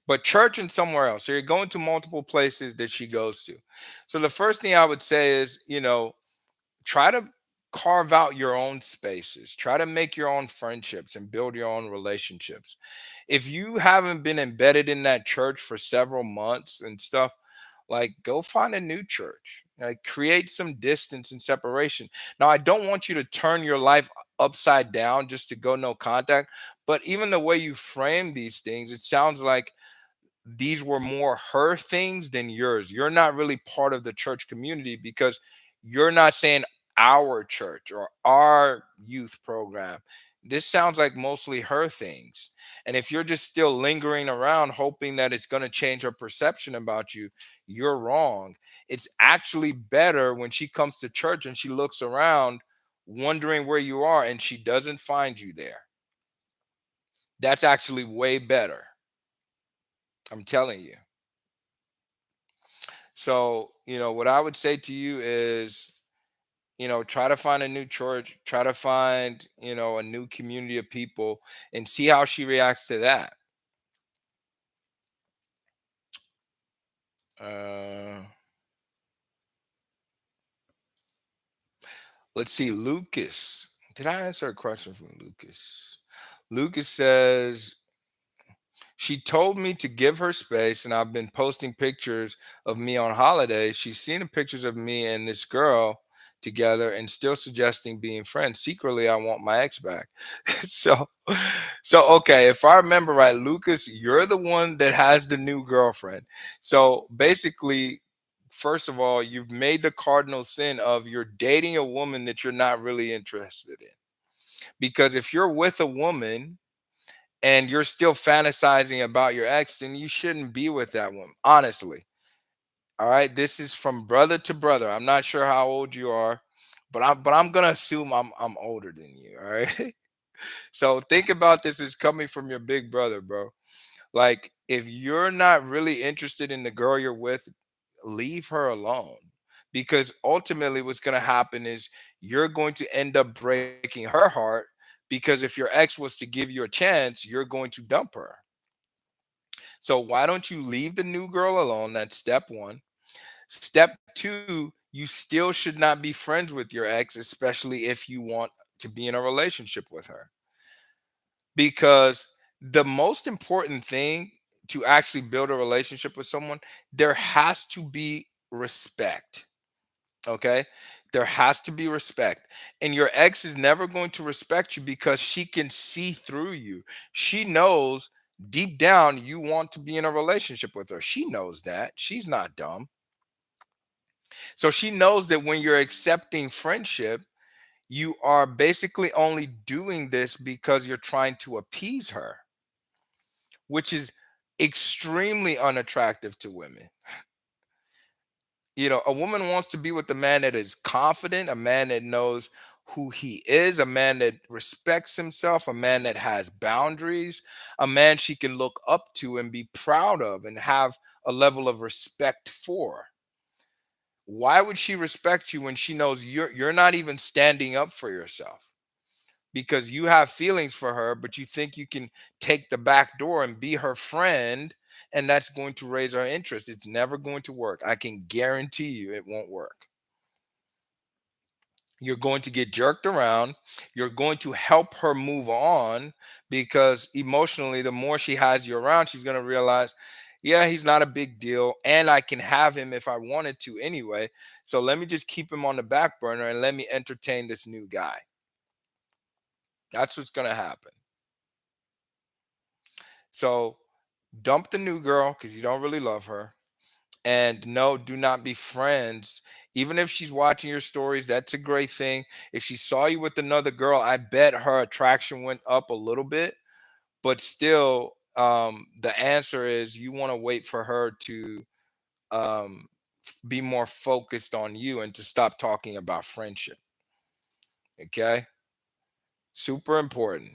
But church and somewhere else. So you're going to multiple places that she goes to. So the first thing I would say is, try to carve out your own spaces. Try to make your own friendships and build your own relationships. If you haven't been embedded in that church for several months and stuff, like go find a new church. Like create some distance and separation. Now, I don't want you to turn your life upside down just to go no contact, but even the way you frame these things, it sounds like these were more her things than yours. You're not really part of the church community because you're not saying our church or our youth program. This sounds like mostly her things. And if you're just still lingering around hoping that it's going to change her perception about you, you're wrong. It's actually better when she comes to church and she looks around wondering where you are and she doesn't find you there. That's actually way better. I'm telling you. So, what I would say to you is, try to find a new church, try to find, a new community of people and see how she reacts to that. Uh, let's see, Lucas. Did I answer a question from Lucas? Lucas says, she told me to give her space, and I've been posting pictures of me on holiday. She's seen the pictures of me and this girl together and still suggesting being friends. Secretly, I want my ex back. so, so okay, if I remember right, Lucas, you're the one that has the new girlfriend. So basically, first of all, you've made the cardinal sin of you're dating a woman that you're not really interested in. Because if you're with a woman and you're still fantasizing about your ex, then you shouldn't be with that woman, honestly. All right. This is from brother to brother. I'm not sure how old you are, but I'm gonna assume I'm older than you. All right. So think about this as coming from your big brother, bro. Like if you're not really interested in the girl you're with, leave her alone. Because ultimately what's gonna happen is you're going to end up breaking her heart because if your ex was to give you a chance, you're going to dump her. So why don't you leave the new girl alone? That's step one. Step two, you still should not be friends with your ex, especially if you want to be in a relationship with her. Because The most important thing to actually build a relationship with someone, there has to be respect. Okay. There has to be respect. And your ex is never going to respect you because she can see through you. She knows deep down you want to be in a relationship with her. She knows that. She's not dumb. So she knows that when you're accepting friendship, you are basically only doing this because you're trying to appease her, which is extremely unattractive to women. A woman wants to be with a man that is confident, a man that knows who he is, a man that respects himself, a man that has boundaries, a man she can look up to and be proud of and have a level of respect for. Why would she respect you when she knows you're not even standing up for yourself? Because you have feelings for her, but you think you can take the back door and be her friend, and that's going to raise her interest. It's never going to work. I can guarantee you it won't work. You're going to get jerked around. You're going to help her move on because emotionally, the more she has you around, she's going to realize, yeah, he's not a big deal. And I can have him if I wanted to anyway. So let me just keep him on the back burner and let me entertain this new guy. That's what's going to happen. So dump the new girl because you don't really love her. And no, do not be friends. Even if she's watching your stories, that's a great thing. If she saw you with another girl, I bet her attraction went up a little bit. But still, the answer is you want to wait for her to um, be more focused on you and to stop talking about friendship. Okay, super important.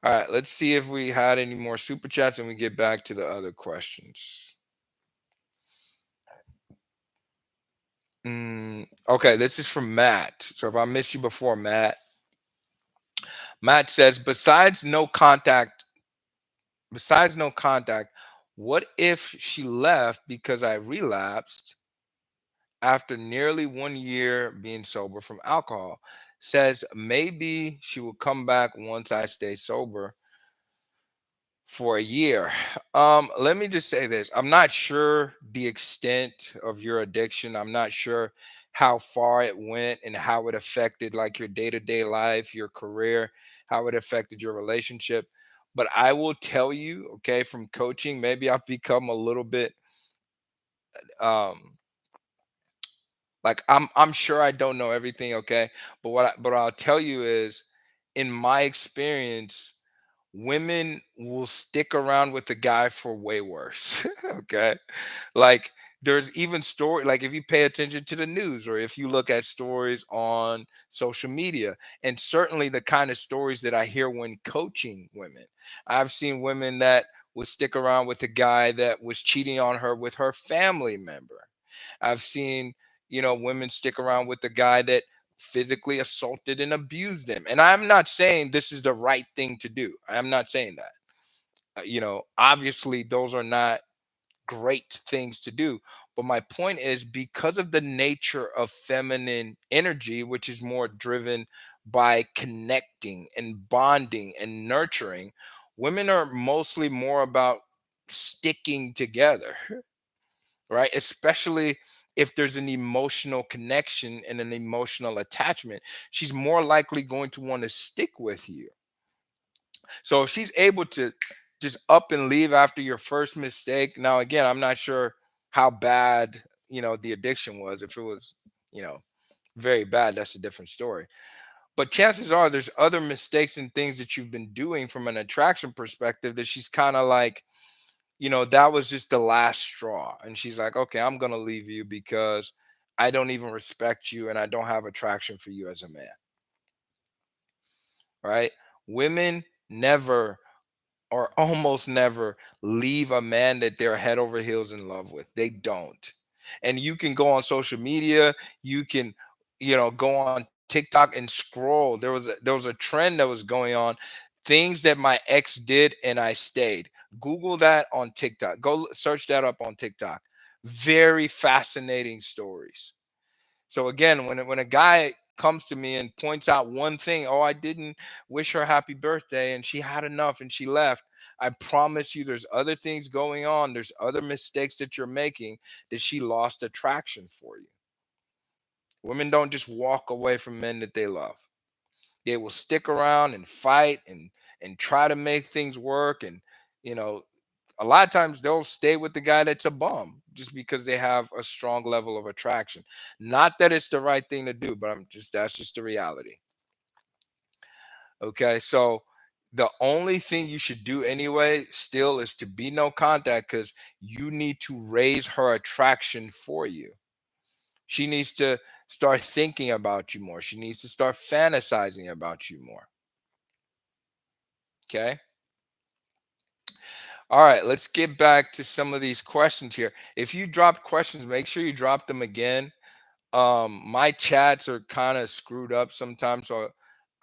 All right, let's see if we had any more super chats and we get back to the other questions. Okay, this is from Matt. So if I missed you before, Matt says, besides no contact, what if she left because I relapsed after nearly 1 year being sober from alcohol? Says maybe she will come back once I stay sober for a year. Let me just say this. I'm not sure the extent of your addiction. I'm not sure how far it went and how it affected like your day-to-day life, your career, how it affected your relationship. But I will tell you, okay, from coaching, maybe I've become a little bit um like I'm sure I don't know everything, okay? But what I'll tell you is in my experience, women will stick around with the guy for way worse. Okay. Like there's even story like if you pay attention to the news or if you look at stories on social media, and certainly the kind of stories that I hear when coaching women. I've seen women that would stick around with a guy that was cheating on her with her family member. I've seen, women stick around with the guy that physically assaulted and abused them. And I'm not saying this is the right thing to do. I'm not saying that. Obviously, those are not great things to do. But my point is because of the nature of feminine energy, which is more driven by connecting and bonding and nurturing, women are mostly more about sticking together, right? Especially if there's an emotional connection and an emotional attachment, she's more likely going to want to stick with you. So if she's able to just up and leave after your first mistake, now again, I'm not sure how bad, the addiction was. If it was, you know, very bad, that's a different story. But chances are there's other mistakes and things that you've been doing from an attraction perspective that she's kind of like, that was just the last straw. And she's like, okay, I'm going to leave you because I don't even respect you and I don't have attraction for you as a man. Right? Women never or almost never leave a man that they're head over heels in love with. They don't. And you can go on social media, you can, go on TikTok and scroll. There was a trend that was going on, things that my ex did and I stayed. Google that on TikTok. Go search that up on TikTok. Very fascinating stories. So again, when a guy comes to me and points out one thing, oh, I didn't wish her happy birthday and she had enough and she left. I promise you there's other things going on. There's other mistakes that you're making, that she lost attraction for you. Women don't just walk away from men that they love. They will stick around and fight and try to make things work. And you know, a lot of times they'll stay with the guy that's a bum just because they have a strong level of attraction. Not that it's the right thing to do, but that's just the reality. Okay, so the only thing you should do anyway still is to be no contact, because you need to raise her attraction for you. She needs to start thinking about you more. She needs to start fantasizing about you more. Okay. All right, let's get back to some of these questions here. If you dropped questions, make sure you drop them again. My chats are kind of screwed up sometimes, so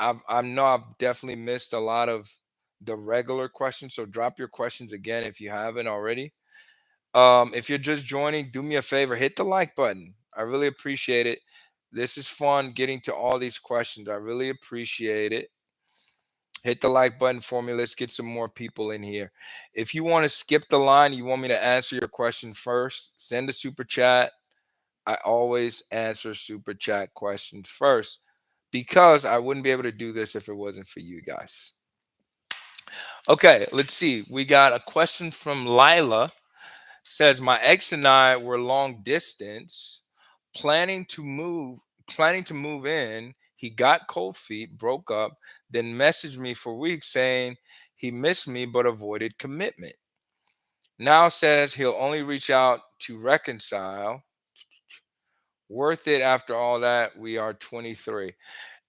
I know I've definitely missed a lot of the regular questions. So drop your questions again if you haven't already. If you're just joining, do me a favor, hit the like button. I really appreciate it. This is fun getting to all these questions. I really appreciate it. Hit the like button for me. Let's get some more people in here. If you want to skip the line, you want me to answer your question first, send a super chat. I always answer super chat questions first, because I wouldn't be able to do this if it wasn't for you guys. Okay, let's see. We got a question from Lila. Says, my ex and I were long distance, planning to move, planning to move in. He got cold feet, broke up, then messaged me for weeks saying he missed me but avoided commitment. Now says he'll only reach out to reconcile. Worth it after all that. We are 23.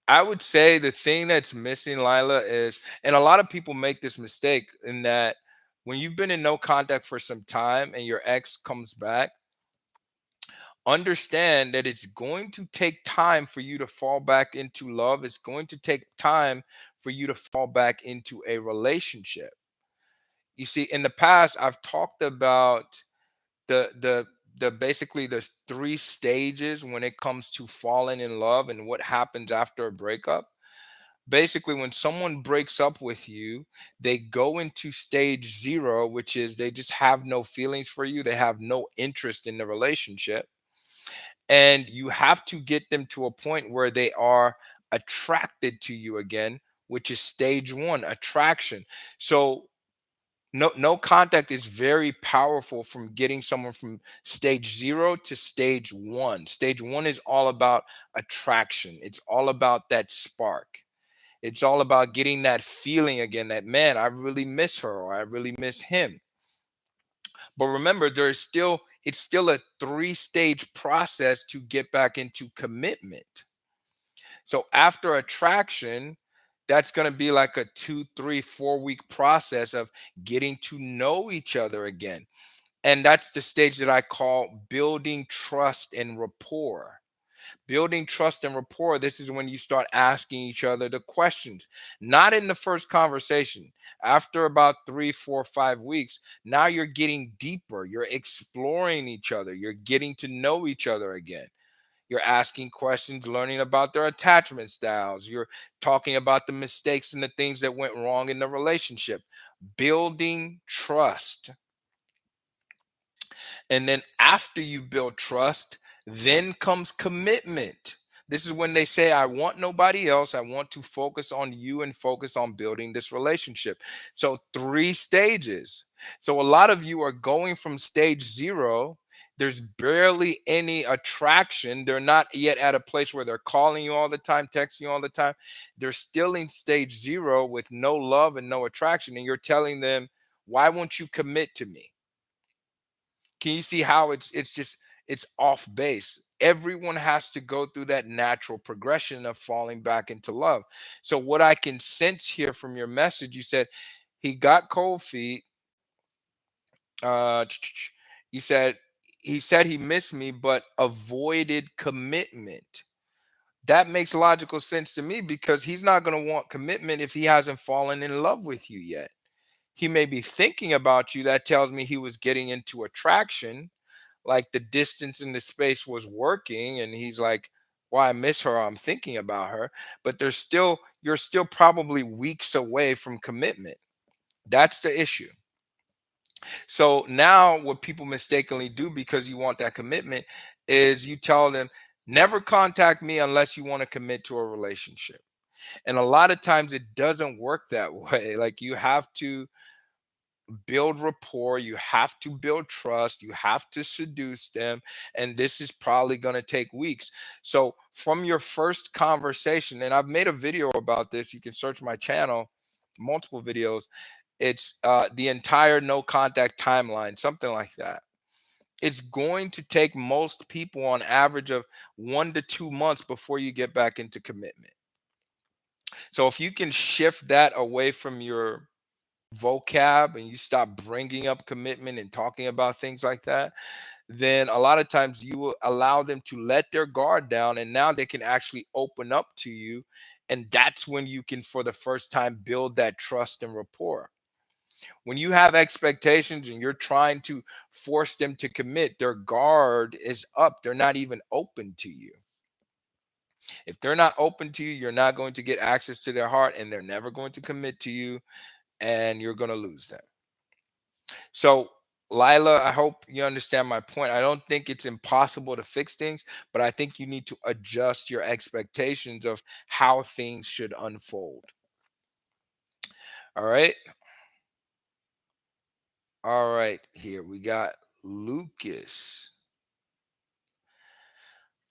I would say the thing that's missing, Lila, is, and a lot of people make this mistake, in that when you've been in no contact for some time and your ex comes back, understand that it's going to take time for you to fall back into love. It's going to take time for you to fall back into a relationship. You see, in the past, I've talked about the basically the three stages when it comes to falling in love and what happens after a breakup. Basically, when someone breaks up with you, they go into stage zero, which is they just have no feelings for you, they have no interest in the relationship, and you have to get them to a point where they are attracted to you again, which is stage one, attraction. So no contact is very powerful from getting someone from stage zero to stage one. Stage one is all about attraction. It's all about that spark. It's all about getting that feeling again, that, man, I really miss her or I really miss him. But remember, it's still a three-stage process to get back into commitment. So after attraction, that's going to be like a 2, 3, 4 week process of getting to know each other again. And that's the stage that I call building trust and rapport. Building trust and rapport, this is when you start asking each other the questions, not in the first conversation. After about 3, 4, 5 weeks, now you're getting deeper. You're exploring each other. You're getting to know each other again. You're asking questions, learning about their attachment styles. You're talking about the mistakes and the things that went wrong in the relationship. Building trust. And then after you build trust, then comes commitment. This is when they say, I want nobody else. I want to focus on you and focus on building this relationship. So, three stages. So, a lot of you are going from stage zero. There's barely any attraction. They're not yet at a place where they're calling you all the time, texting you all the time. They're still in stage zero with no love and no attraction. And you're telling them, why won't you commit to me? Can you see how it's off base? Everyone has to go through that natural progression of falling back into love. So what I can sense here from your message, you said he got cold feet. Uh, you said he said he missed me, but avoided commitment. That makes logical sense to me, because he's not going to want commitment if he hasn't fallen in love with you yet. He may be thinking about you. That tells me he was getting into attraction, like the distance and the space was working, and he's like, or I miss her, or I'm thinking about her, but you're still probably weeks away from commitment. That's the issue. So now what people mistakenly do, because you want that commitment, is you tell them, never contact me unless you want to commit to a relationship. And a lot of times it doesn't work that way. Like, you have to build rapport, you have to build trust, you have to seduce them, and this is probably going to take weeks. So from your first conversation, and I've made a video about this, you can search my channel, multiple videos. It's the entire no contact timeline, something like that. It's going to take most people on average of 1 to 2 months before you get back into commitment. So if you can shift that away from your vocab and you stop bringing up commitment and talking about things like that, then a lot of times you will allow them to let their guard down, and now they can actually open up to you. And that's when you can, for the first time, build that trust and rapport. When you have expectations and you're trying to force them to commit, their guard is up. They're not even open to you. If they're not open to you, you're not going to get access to their heart, and they're never going to commit to you, and you're going to lose them. So, Lila, I hope you understand my point. I don't think it's impossible to fix things, but I think you need to adjust your expectations of how things should unfold. All right. All right. Here we got Lucas.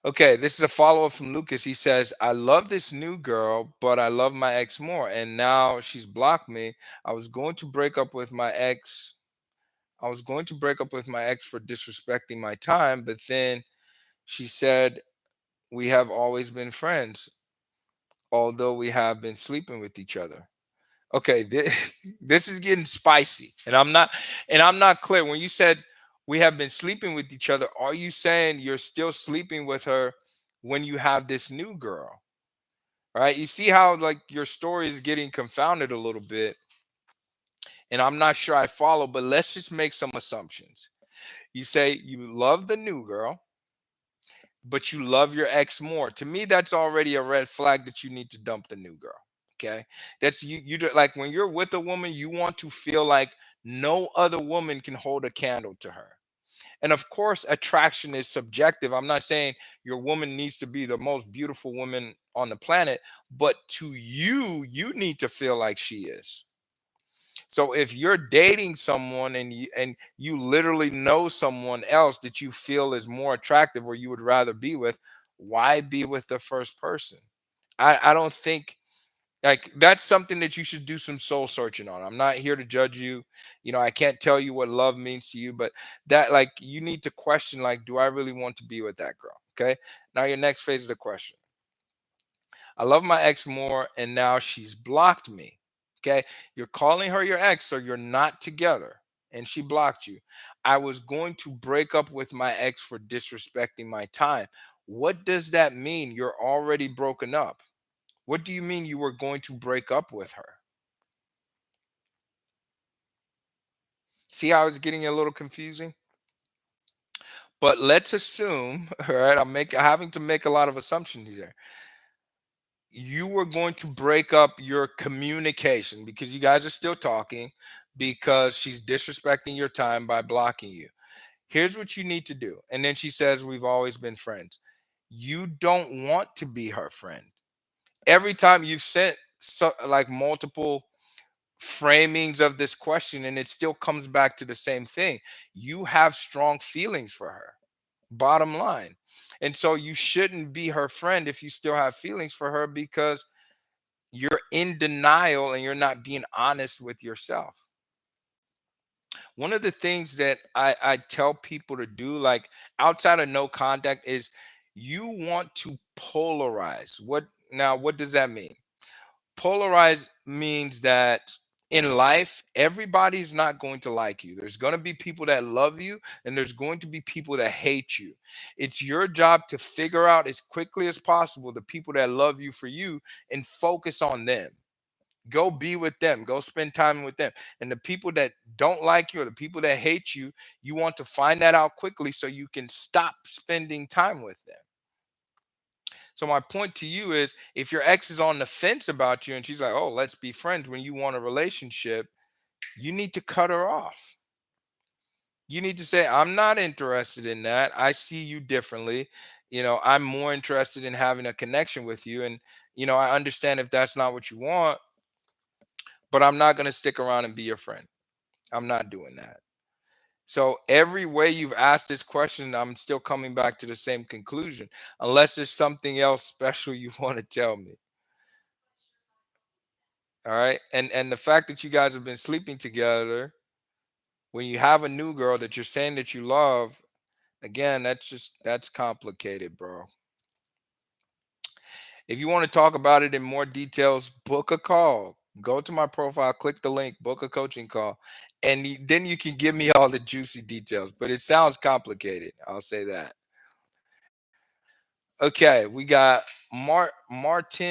Okay, this is a follow up from Lucas. He says, I love this new girl, but I love my ex more. And now she's blocked me. I was going to break up with my ex. I was going to break up with my ex for disrespecting my time, but then she said we have always been friends, although we have been sleeping with each other. Okay, this is getting spicy. And I'm not clear. When you said we have been sleeping with each other, are you saying you're still sleeping with her when you have this new girl? Right? You see how, like, your story is getting confounded a little bit, and I'm not sure I follow, but let's just make some assumptions. You say you love the new girl, but you love your ex more. To me, that's already a red flag that you need to dump the new girl. Okay, that's like, when you're with a woman, you want to feel like no other woman can hold a candle to her. And of course, attraction is subjective. I'm not saying your woman needs to be the most beautiful woman on the planet, but to you, you need to feel like she is. So if you're dating someone and you literally know someone else that you feel is more attractive or you would rather be with, why be with the first person? I don't think, like, that's something that you should do some soul searching on. I'm not here to judge you. I can't tell you what love means to you, but that, like, you need to question, like, do I really want to be with that girl? Okay. Now your next phase of the question. I love my ex more, and now she's blocked me. Okay. You're calling her your ex, so you're not together, and she blocked you. I was going to break up with my ex for disrespecting my time. What does that mean? You're already broken up. What do you mean you were going to break up with her? See how it's getting a little confusing? But let's assume, all right, having to make a lot of assumptions here. You were going to break up your communication because you guys are still talking, because she's disrespecting your time by blocking you. Here's what you need to do. And then she says, we've always been friends. You don't want to be her friend. Every time you've sent, like, multiple framings of this question, and it still comes back to the same thing. You have strong feelings for her, bottom line. And so you shouldn't be her friend if you still have feelings for her, because you're in denial and you're not being honest with yourself. One of the things that I tell people to do, like, outside of no contact, is you want to polarize. What does that mean? Polarize means that in life, everybody's not going to like you. There's going to be people that love you, and there's going to be people that hate you. It's your job to figure out as quickly as possible the people that love you for you and focus on them. Go be with them, go spend time with them. And the people that don't like you, or the people that hate you, you want to find that out quickly so you can stop spending time with them. So my point to you is, if your ex is on the fence about you and she's like, "Oh, let's be friends," when you want a relationship, you need to cut her off. You need to say, "I'm not interested in that. I see you differently. I'm more interested in having a connection with you. And, I understand if that's not what you want, but I'm not going to stick around and be your friend. I'm not doing that." So every way you've asked this question, I'm still coming back to the same conclusion, unless there's something else special you want to tell me. All right. And the fact that you guys have been sleeping together, when you have a new girl that you're saying that you love, again, that's complicated, bro. If you want to talk about it in more details, book a call. Go to my profile, click the link, book a coaching call, and then you can give me all the juicy details. But it sounds complicated. I'll say that. Okay, we got Martindes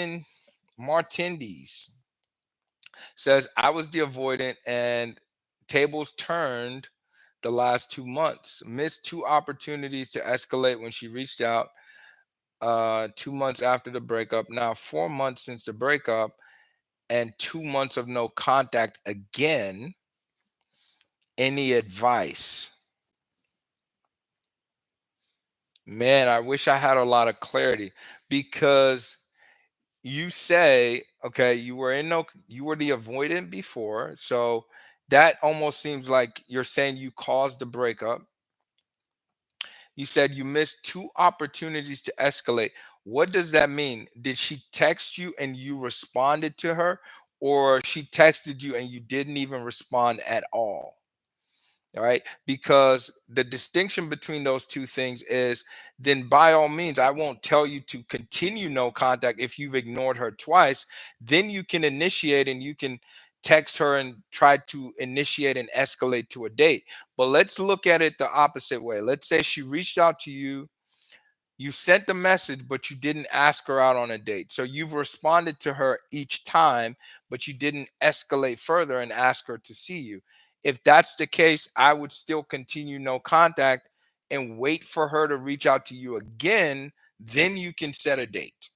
says, "I was the avoidant and tables turned the last 2 months. Missed two opportunities to escalate when she reached out 2 months after the breakup. Now 4 months since the breakup and 2 months of no contact again. Any advice?" Man, I wish I had a lot of clarity, because you say, okay, you were the avoidant before. So that almost seems like you're saying you caused the breakup. You said you missed two opportunities to escalate. What does that mean? Did she text you and you responded to her, or she texted you and you didn't even respond at all? All right. Because the distinction between those two things is, then by all means, I won't tell you to continue no contact if you've ignored her twice. Then you can initiate and you can text her and try to initiate and escalate to a date. But let's look at it the opposite way. Let's say she reached out to you, you sent the message, but you didn't ask her out on a date. So you've responded to her each time, but you didn't escalate further and ask her to see you. If that's the case, I would still continue no contact and wait for her to reach out to you again. Then you can set a date,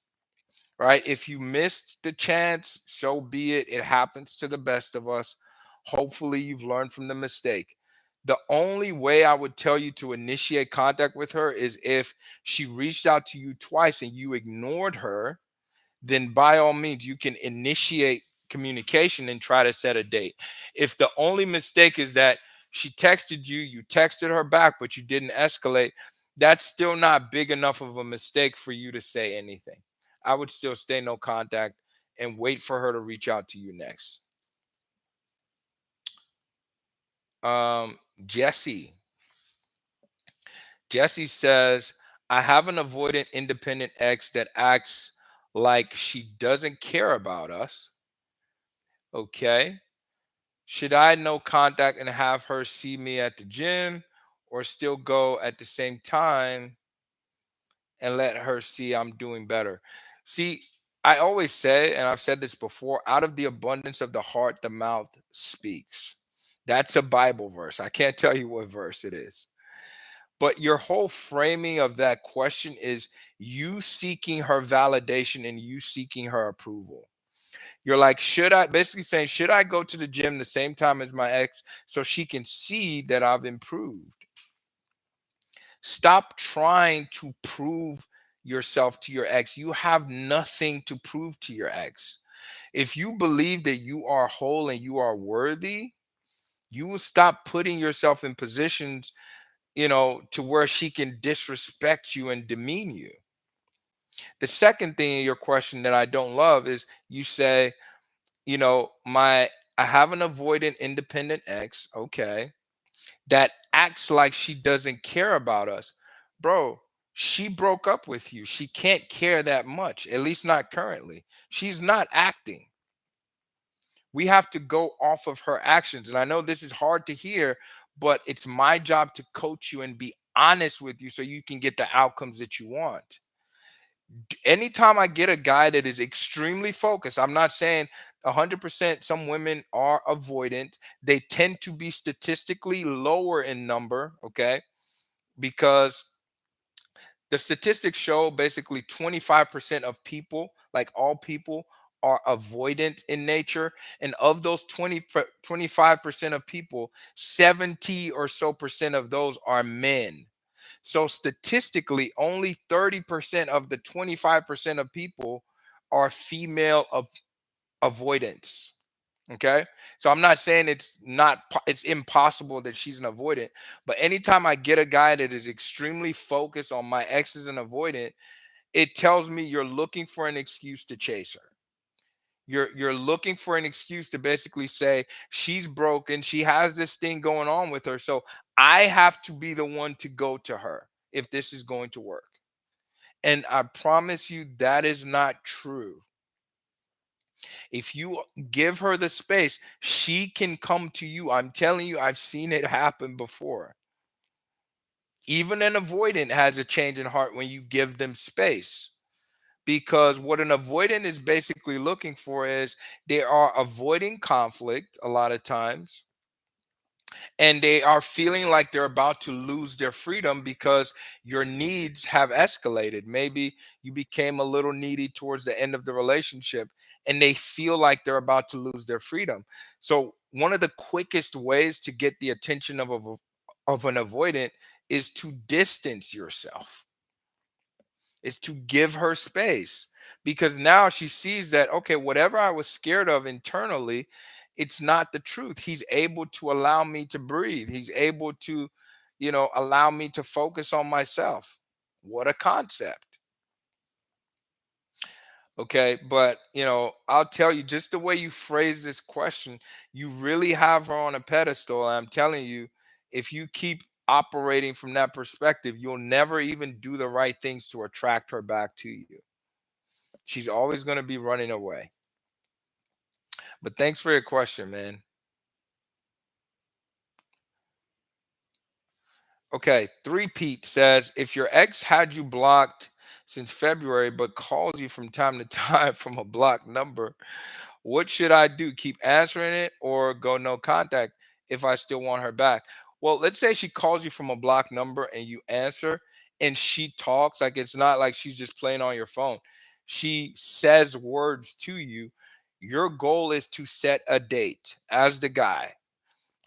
right? If you missed the chance, so be it. It happens to the best of us. Hopefully, you've learned from the mistake. The only way I would tell you to initiate contact with her is if she reached out to you twice and you ignored her. Then by all means, you can initiate communication and try to set a date. If the only mistake is that she texted you, you texted her back, but you didn't escalate, that's still not big enough of a mistake for you to say anything. I would still stay no contact and wait for her to reach out to you next. Um, Jesse. Jesse says, "I have an avoidant independent ex that acts like she doesn't care about us. Okay. Should I no contact and have her see me at the gym, or still go at the same time and let her see I'm doing better?" See, I always say, and I've said this before, out of the abundance of the heart, the mouth speaks. That's a Bible verse. I can't tell you what verse it is. But your whole framing of that question is you seeking her validation and you seeking her approval. You're like, should I, basically saying, should I go to the gym the same time as my ex so she can see that I've improved? Stop trying to prove yourself to your ex. You have nothing to prove to your ex. If you believe that you are whole and you are worthy, you will stop putting yourself in positions, to where she can disrespect you and demean you. The second thing in your question that I don't love is you say, my I have an avoidant independent ex, okay, that acts like she doesn't care about us. Bro, she broke up with you. She can't care that much, at least not currently. She's not acting. We have to go off of her actions. And I know this is hard to hear, but it's my job to coach you and be honest with you so you can get the outcomes that you want. Anytime I get a guy that is extremely focused, I'm not saying 100%, some women are avoidant. They tend to be statistically lower in number, okay? Because The statistics show basically 25% of people, like all people, are avoidant in nature. And of those 25% of people, 70 or so percent of those are men. So statistically, only 30% of the 25% of people are female of avoidance. Okay. So I'm not saying it's impossible that she's an avoidant, but anytime I get a guy that is extremely focused on my ex is an avoidant, it tells me you're looking for an excuse to chase her. You're looking for an excuse to basically say she's broken, she has this thing going on with her. So I have to be the one to go to her if this is going to work. And I promise you that is not true. If you give her the space, she can come to you. I'm telling you, I've seen it happen before. Even an avoidant has a change in heart when you give them space. Because what an avoidant is basically looking for is they are avoiding conflict a lot of times, and they are feeling like they're about to lose their freedom because your needs have escalated. Maybe you became a little needy towards the end of the relationship and they feel like they're about to lose their freedom. So one of the quickest ways to get the attention of an avoidant is to distance yourself, is to give her space, because now she sees that, okay, whatever I was scared of internally, it's not the truth. He's able to allow me to breathe. He's able to, allow me to focus on myself. What a concept. Okay. But, I'll tell you, just the way you phrase this question, you really have her on a pedestal. I'm telling you, if you keep operating from that perspective, you'll never even do the right things to attract her back to you. She's always going to be running away. But thanks for your question, man. Okay, Three Pete says if your ex had you blocked since February but calls you from time to time from a blocked number, what should I do? Keep answering it or go no contact if I still want her back? Well, let's say she calls you from a blocked number and you answer and she talks, like it's not like she's just playing on your phone. She says words to you. Your goal is to set a date as the guy.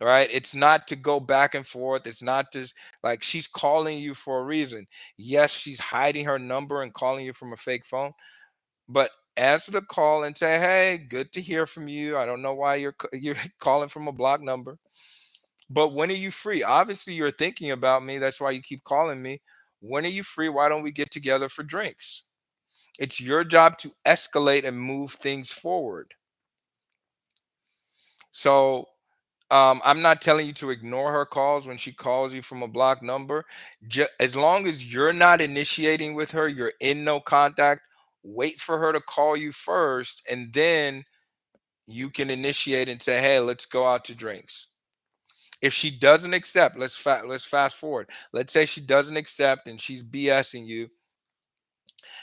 All right. It's not to go back and forth. It's not just like she's calling you for a reason. Yes, she's hiding her number and calling you from a fake phone, but answer the call and say, "Hey, good to hear from you. I don't know why you're calling from a block number, but when are you free? Obviously, you're thinking about me. That's why you keep calling me. When are you free? Why don't we get together for drinks?" It's your job to escalate and move things forward. So I'm not telling you to ignore her calls when she calls you from a blocked number. As long as you're not initiating with her, you're in no contact. Wait for her to call you first, and then you can initiate and say, "Hey, let's go out to drinks." If she doesn't accept, let's fast forward. Let's say she doesn't accept and she's BSing you.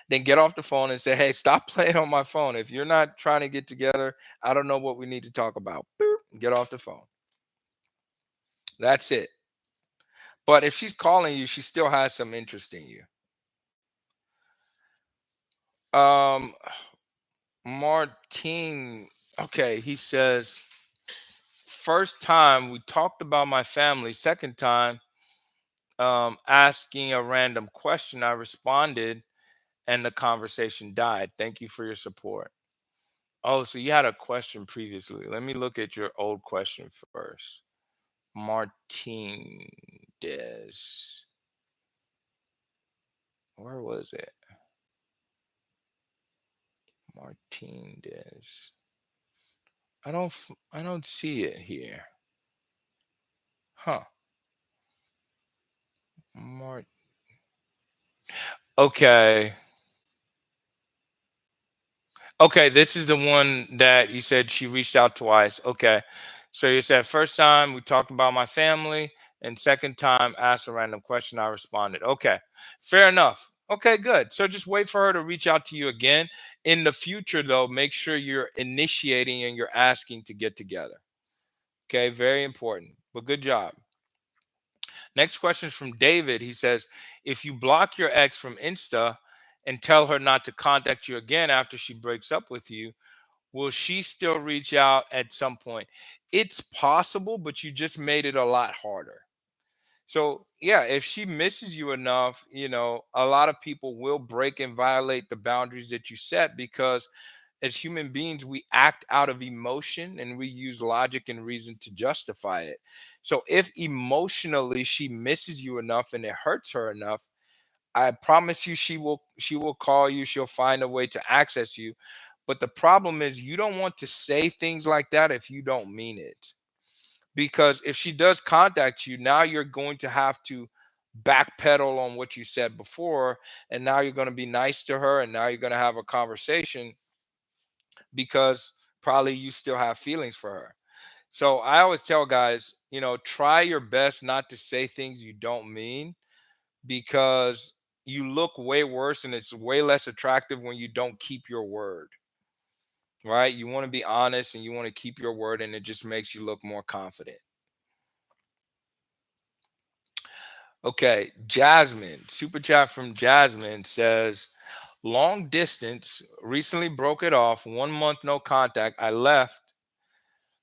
Then get off the phone and say, "Hey, stop playing on my phone. If you're not trying to get together, I don't know what we need to talk about." Boop, get off the phone. That's it. But if she's calling you, she still has some interest in you. Um, Martine, okay, he says, first time we talked about my family, second time, asking a random question, I responded and the conversation died. Thank you for your support. Oh, so you had a question previously. Let me look at your old question first. Martine Des. Where was it? Martine Des. I don't see it here. Huh. Mart Okay. Okay, this is the one that you said she reached out twice. Okay. So you said first time we talked about my family, and second time asked a random question, I responded. Okay. Fair enough. Okay, good. So just wait for her to reach out to you again. In the future though, make sure you're initiating and you're asking to get together. Okay, very important. But good job. Next question is from David. He says, if you block your ex from Insta and tell her not to contact you again after she breaks up with you, will she still reach out at some point? It's possible, but you just made it a lot harder. So, yeah, if she misses you enough, a lot of people will break and violate the boundaries that you set because as human beings, we act out of emotion and we use logic and reason to justify it. So, if emotionally she misses you enough and it hurts her enough, I promise you she will call you, she'll find a way to access you. But the problem is you don't want to say things like that if you don't mean it, because if she does contact you, now you're going to have to backpedal on what you said before, and now you're going to be nice to her, and now you're going to have a conversation because probably you still have feelings for her. So I always tell guys, try your best not to say things you don't mean, because you look way worse and it's way less attractive when you don't keep your word. Right? You want to be honest and you want to keep your word, and it just makes you look more confident. Okay, Jasmine, super chat from Jasmine says, long distance, recently broke it off, 1 month no contact. I left,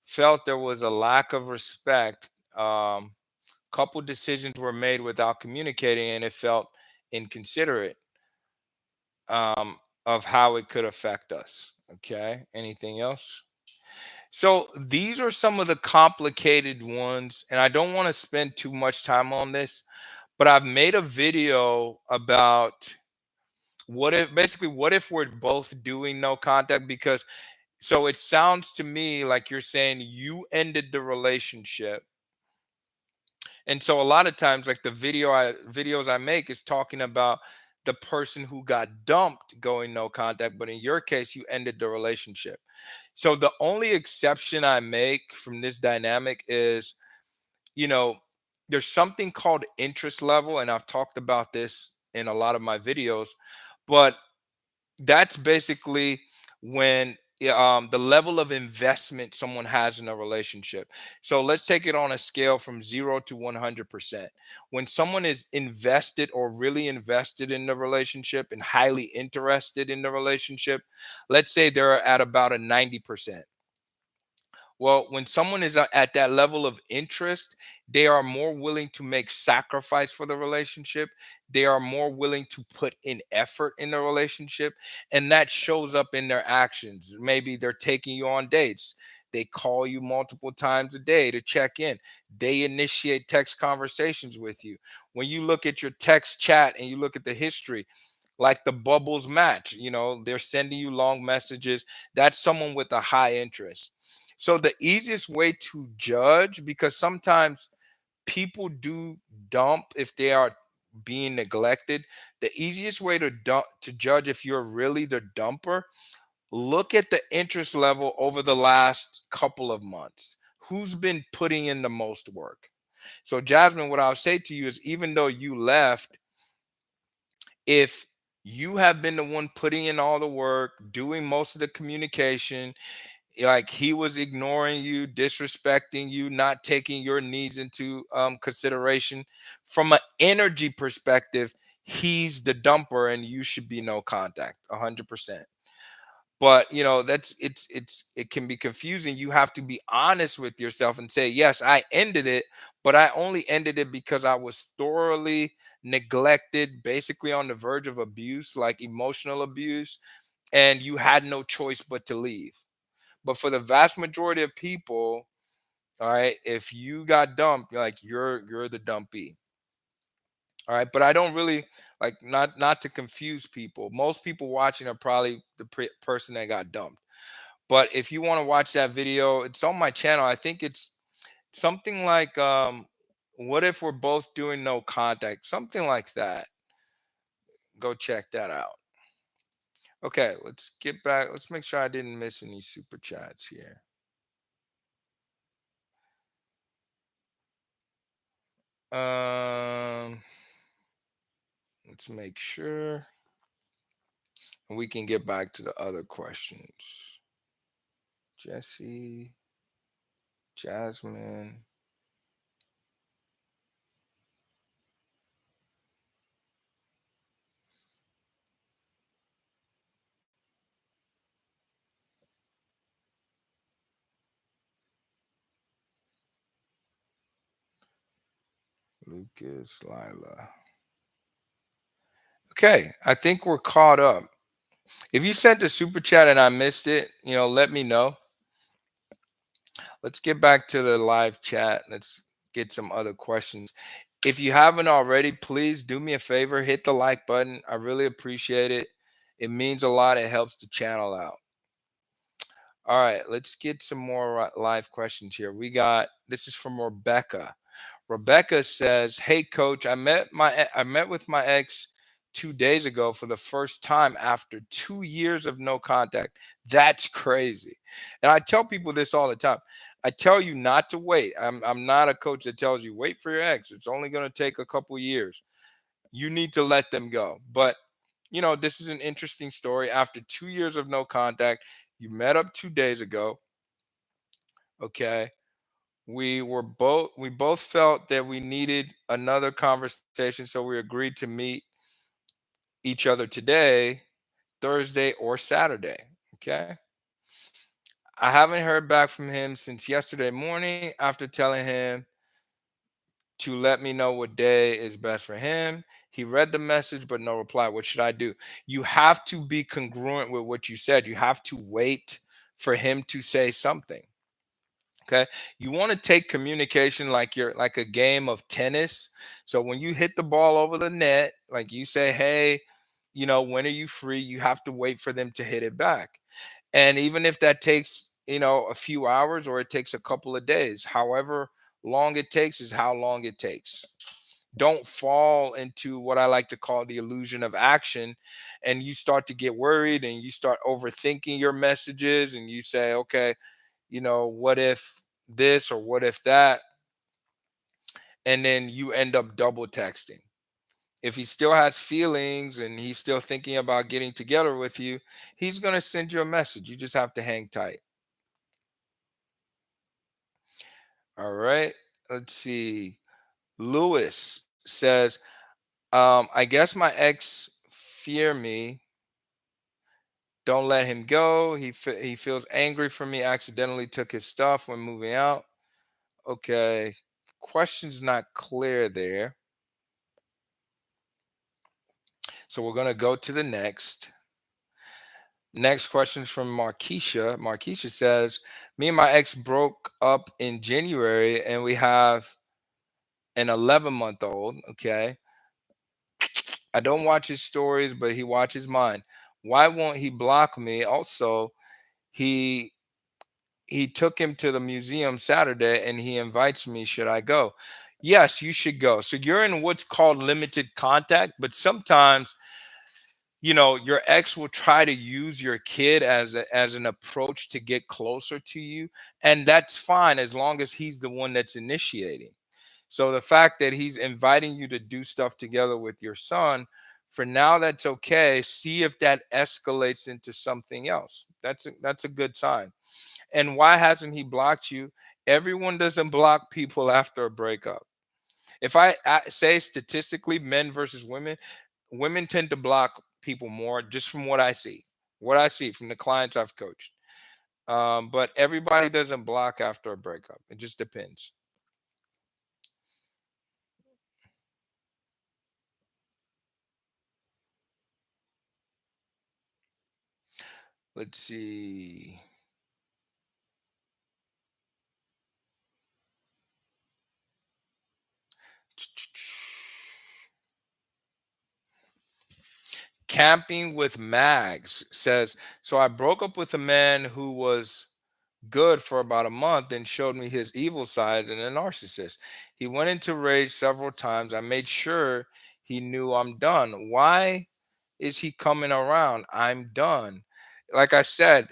felt there was a lack of respect. Couple decisions were made without communicating, and it felt inconsiderate um, of how it could affect us. Okay, anything else? So these are some of the complicated ones, and I don't want to spend too much time on this, but I've made a video about what if we're both doing no contact, because so it sounds to me like you're saying you ended the relationship. And so a lot of times, like the videos I make is talking about the person who got dumped going no contact, but in your case you ended the relationship. So the only exception I make from this dynamic is, you know, there's something called interest level, and I've talked about this in a lot of my videos, but that's basically when the level of investment someone has in a relationship. So let's take it on a scale from 0 to 100%. When someone is invested or really invested in the relationship and highly interested in the relationship, let's say they're at about a 90%. Well, when someone is at that level of interest, they are more willing to make sacrifice for the relationship. They are more willing to put in effort in the relationship, and that shows up in their actions. Maybe they're taking you on dates. They call you multiple times a day to check in. They initiate text conversations with you. When you look at your text chat and you look at the history, like the bubbles match, they're sending you long messages. That's someone with a high interest. So the easiest way to judge, because sometimes people do dump if they are being neglected, the easiest way to judge if you're really the dumper, look at the interest level over the last couple of months. Who's been putting in the most work? So Jasmine, what I'll say to you is, even though you left, if you have been the one putting in all the work, doing most of the communication, like he was ignoring you, disrespecting you, not taking your needs into consideration, from an energy perspective, he's the dumper and you should be no contact 100%. But it can be confusing. You have to be honest with yourself and say, yes, I ended it, but I only ended it because I was thoroughly neglected, basically on the verge of abuse, like emotional abuse, and you had no choice but to leave. But for the vast majority of people, all right, if you got dumped, you're the dumpy. All right, but I don't really like, not to confuse people. Most people watching are probably the person that got dumped. But if you want to watch that video, it's on my channel. I think it's something like what if we're both doing no contact? Something like that. Go check that out. Okay, let's get back. Let's make sure I didn't miss any super chats here. Um let's make sure, and we can get back to the other questions. Jesse, Jasmine. Lucas, Lila. Okay, I think we're caught up. If you sent a super chat and I missed it, let me know. Let's get back to the live chat. Let's get some other questions. If you haven't already, please do me a favor, hit the like button. I really appreciate it. It means a lot. It helps the channel out. All right, let's get some more live questions here. This is from Rebecca. Rebecca says, "Hey coach, I met with my ex 2 days ago for the first time after 2 years of no contact. That's crazy." And I tell people this all the time. I tell you not to wait. I'm not a coach that tells you wait for your ex. It's only going to take a couple years. You need to let them go. But this is an interesting story. After 2 years of no contact, you met up 2 days ago, okay? We both felt that we needed another conversation, so we agreed to meet each other today, Thursday or Saturday. Okay. I haven't heard back from him since yesterday morning after telling him to let me know what day is best for him. He read the message but no reply. What should I do? You have to be congruent with what you said. You have to wait for him to say something. Okay. You want to take communication like you're like a game of tennis. So when you hit the ball over the net, like you say, hey, when are you free? You have to wait for them to hit it back. And even if that takes, a few hours or it takes a couple of days, however long it takes is how long it takes. Don't fall into what I like to call the illusion of action. And you start to get worried and you start overthinking your messages and you say, okay, what if this or what if that? And then you end up double texting. If he still has feelings and he's still thinking about getting together with you, he's going to send you a message. You just have to hang tight. All right. Let's see. Lewis says, I guess my ex fear me. Don't let him go. He feels angry for me. Accidentally took his stuff when moving out. Okay. Question's not clear there. So we're going to go to the next. Next question is from Markeisha. Markeisha says, me and my ex broke up in January and we have an 11-month-old. Okay. I don't watch his stories, but he watches mine. Why won't he block me? Also, he he took him to the museum Saturday and he invites me. Should I go? Yes, you should go. So you're in what's called limited contact, but sometimes your ex will try to use your kid as an approach to get closer to you, and that's fine as long as he's the one that's initiating. So the fact that he's inviting you to do stuff together with your son, for now, that's okay. See if that escalates into something else. That's a good sign. And why hasn't he blocked you? Everyone doesn't block people after a breakup. If I say statistically, men versus women, women tend to block people more, just from what I see from the clients I've coached. But everybody doesn't block after a breakup. It just depends. Let's see. Camping with Mags says, so I broke up with a man who was good for about a month and showed me his evil side and a narcissist. He went into rage several times. I made sure he knew I'm done. Why is he coming around? I'm done. Like I said,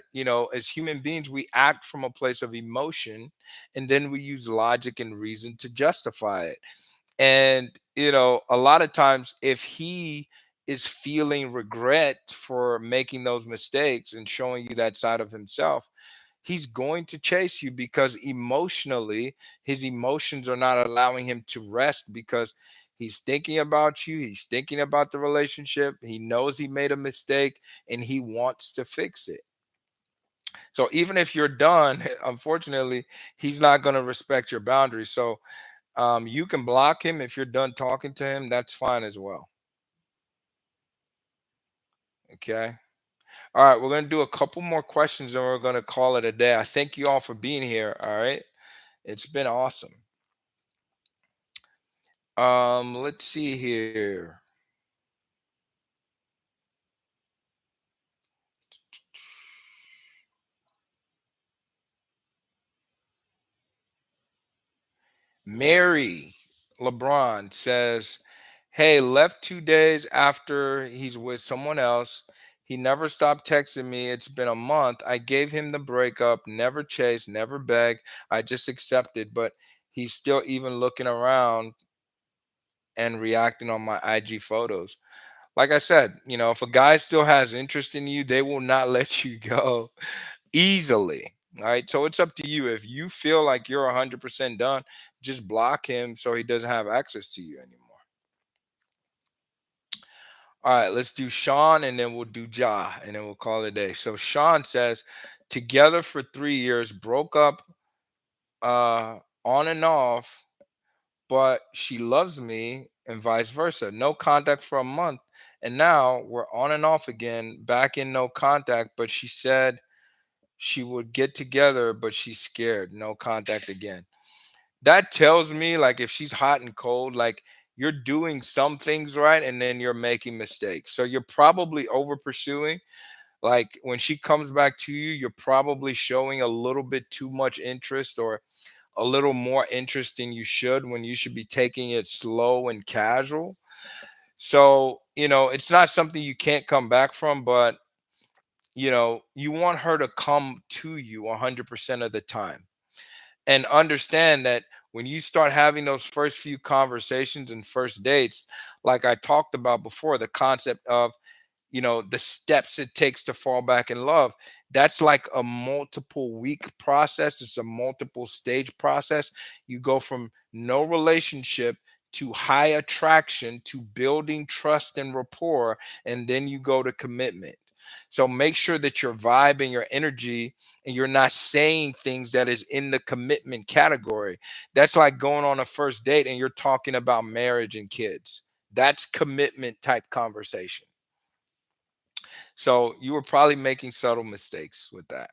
as human beings, we act from a place of emotion and then we use logic and reason to justify it. And, a lot of times, if he is feeling regret for making those mistakes and showing you that side of himself, he's going to chase you because emotionally, his emotions are not allowing him to rest because he's thinking about you. He's thinking about the relationship. He knows he made a mistake and he wants to fix it. So even if you're done, unfortunately, he's not going to respect your boundaries. So You can block him if you're done talking to him. That's fine as well. Okay. All right. We're going to do a couple more questions and we're going to call it a day. I thank you all for being here. All right. It's been awesome. Let's see here. Mary LeBron says, "Hey, left 2 days after he's with someone else. He never stopped texting me. It's been a month. I gave him the breakup, never chased, never begged. I just accepted, but he's still even looking around and reacting on my IG photos." Like I said, if a guy still has interest in you, they will not let you go easily. All right. So it's up to you. If you feel like you're 100% done, just block him so he doesn't have access to you anymore. All right. Let's do Sean and then we'll do Ja and then we'll call it a day. So Sean says, together for 3 years, broke up on and off, but she loves me and vice versa. No contact for a month. And now we're on and off again, back in no contact, but she said she would get together, but she's scared. No contact again. That tells me, like, if she's hot and cold, like, you're doing some things right and then you're making mistakes. So you're probably over pursuing. Like, when she comes back to you, you're probably showing a little bit too much interest or a little more interest than you should, when you should be taking it slow and casual. So, it's not something you can't come back from, but you want her to come to you 100% of the time. And understand that when you start having those first few conversations and first dates, like I talked about before, the concept of the steps it takes to fall back in love, that's like a multiple week process. It's a multiple stage process. You go from no relationship to high attraction to building trust and rapport, and then you go to commitment. So make sure that your vibe and your energy, and you're not saying things that is in the commitment category. That's like going on a first date and you're talking about marriage and kids. That's commitment type conversation. So you were probably making subtle mistakes with that.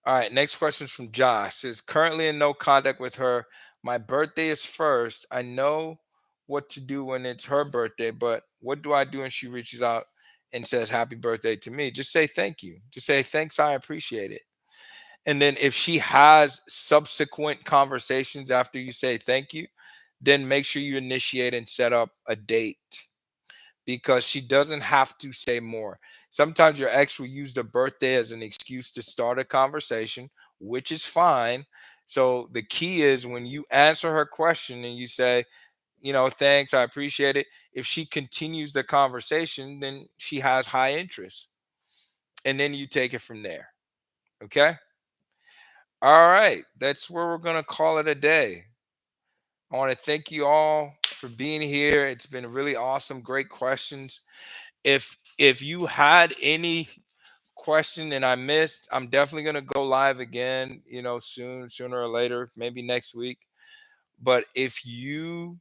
All right, next question is from Josh. Says, currently in no contact with her. My birthday is first. I know what to do when it's her birthday, but what do I do when she reaches out and says happy birthday to me? Just say thank you. Just say thanks, I appreciate it. And then if she has subsequent conversations after you say thank you, then make sure you initiate and set up a date, because she doesn't have to say more. Sometimes your ex will use the birthday as an excuse to start a conversation, which is fine. So the key is, when you answer her question and you say, thanks, I appreciate it. If she continues the conversation, then she has high interest. And then you take it from there. Okay. All right. That's where we're going to call it a day. I want to thank you all for being here. It's been really awesome. Great questions. If you had any question and I missed, I'm definitely gonna go live again, soon, sooner or later, maybe next week. But if you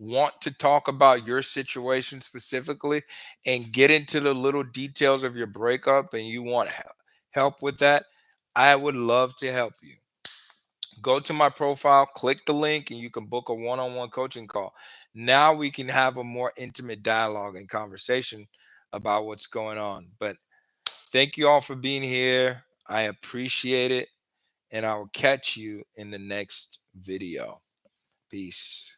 want to talk about your situation specifically and get into the little details of your breakup and you want help with that, I would love to help you. Go to my profile, click the link, and you can book a one-on-one coaching call. Now we can have a more intimate dialogue and conversation about what's going on. But thank you all for being here. I appreciate it. And I will catch you in the next video. Peace.